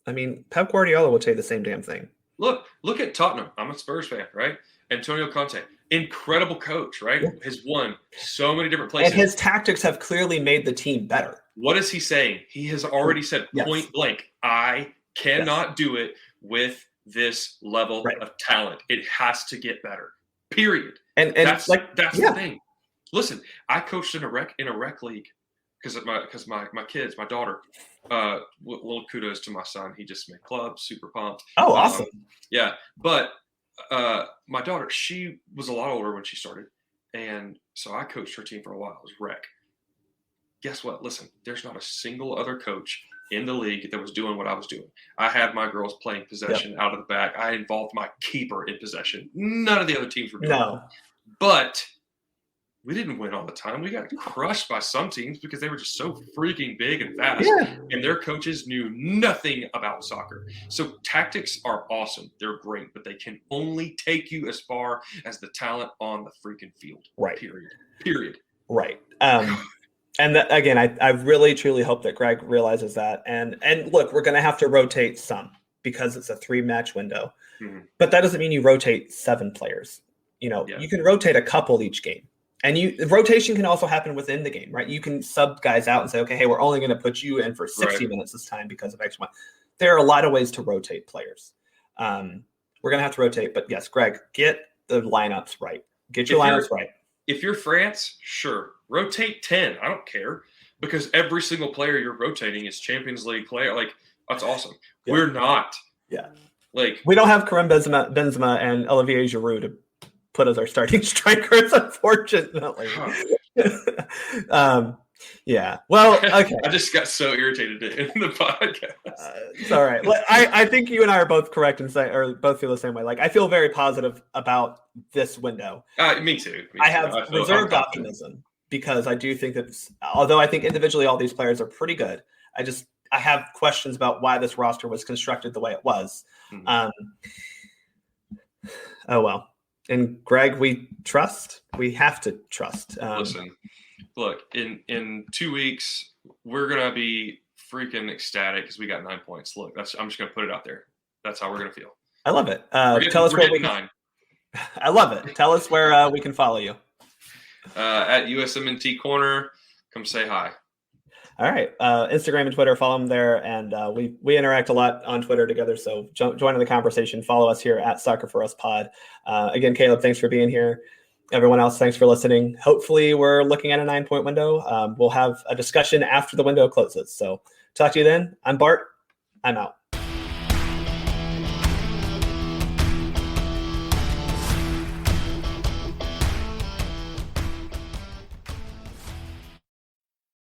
I mean, Pep Guardiola would say the same damn thing. Look at Tottenham. I'm a Spurs fan, right? Antonio Conte, incredible coach, right? Yeah. Has won so many different places. And his tactics have clearly made the team better. What is he saying? He has already said point blank, I cannot do it with this level of talent. It has to get better, period. And that's the thing. Listen, I coached in a rec league because my kids, my daughter, little kudos to my son. He just made clubs, super pumped. Oh, awesome. Yeah. But my daughter, she was a lot older when she started. And so I coached her team for a while. It was rec. Guess what? Listen, there's not a single other coach in the league that was doing what I was doing. I had my girls playing possession out of the back. I involved my keeper in possession. None of the other teams were doing it. But we didn't win all the time. We got crushed by some teams because they were just so freaking big and fast. Yeah. And their coaches knew nothing about soccer. So tactics are awesome. They're great, but they can only take you as far as the talent on the freaking field. Right. Period. Right. And again, I really, truly hope that Gregg realizes that. And look, we're going to have to rotate some because it's a 3-match window. Mm-hmm. But that doesn't mean you rotate 7 players. You know, you can rotate a couple each game. And rotation can also happen within the game, right? You can sub guys out and say, okay, hey, we're only going to put you in for 60 minutes this time because of X, Y. There are a lot of ways to rotate players. We're going to have to rotate. But yes, Gregg, get the lineups right. Get your lineups right. If you're France, sure. Rotate 10. I don't care. Because every single player you're rotating is Champions League player. Like, that's awesome. Yeah. We're not. Yeah. Like, we don't have Karim Benzema and Olivier Giroud to put as our starting strikers, unfortunately. Yeah. Well, okay. I just got so irritated in the podcast. It's all right. I think you and I are both correct and both feel the same way. Like, I feel very positive about this window. Me too. I have reserved optimism because I do think that, although I think individually all these players are pretty good, I have questions about why this roster was constructed the way it was. Mm-hmm. Oh well. And Gregg, we trust. We have to trust. Listen, look, in 2 weeks, we're going to be freaking ecstatic because we got 9 points. Look, I'm just going to put it out there. That's how we're going to feel. I love it. Tell us where we can. I love it. Tell us where we can follow you. At USMNT Corner. Come say hi. All right. Instagram and Twitter, follow them there. And we interact a lot on Twitter together. So join in the conversation. Follow us here at Soccer for Us Pod. Again, Caleb, thanks for being here. Everyone else, thanks for listening. Hopefully we're looking at a 9-point window. We'll have a discussion after the window closes. So talk to you then. I'm Bart. I'm out.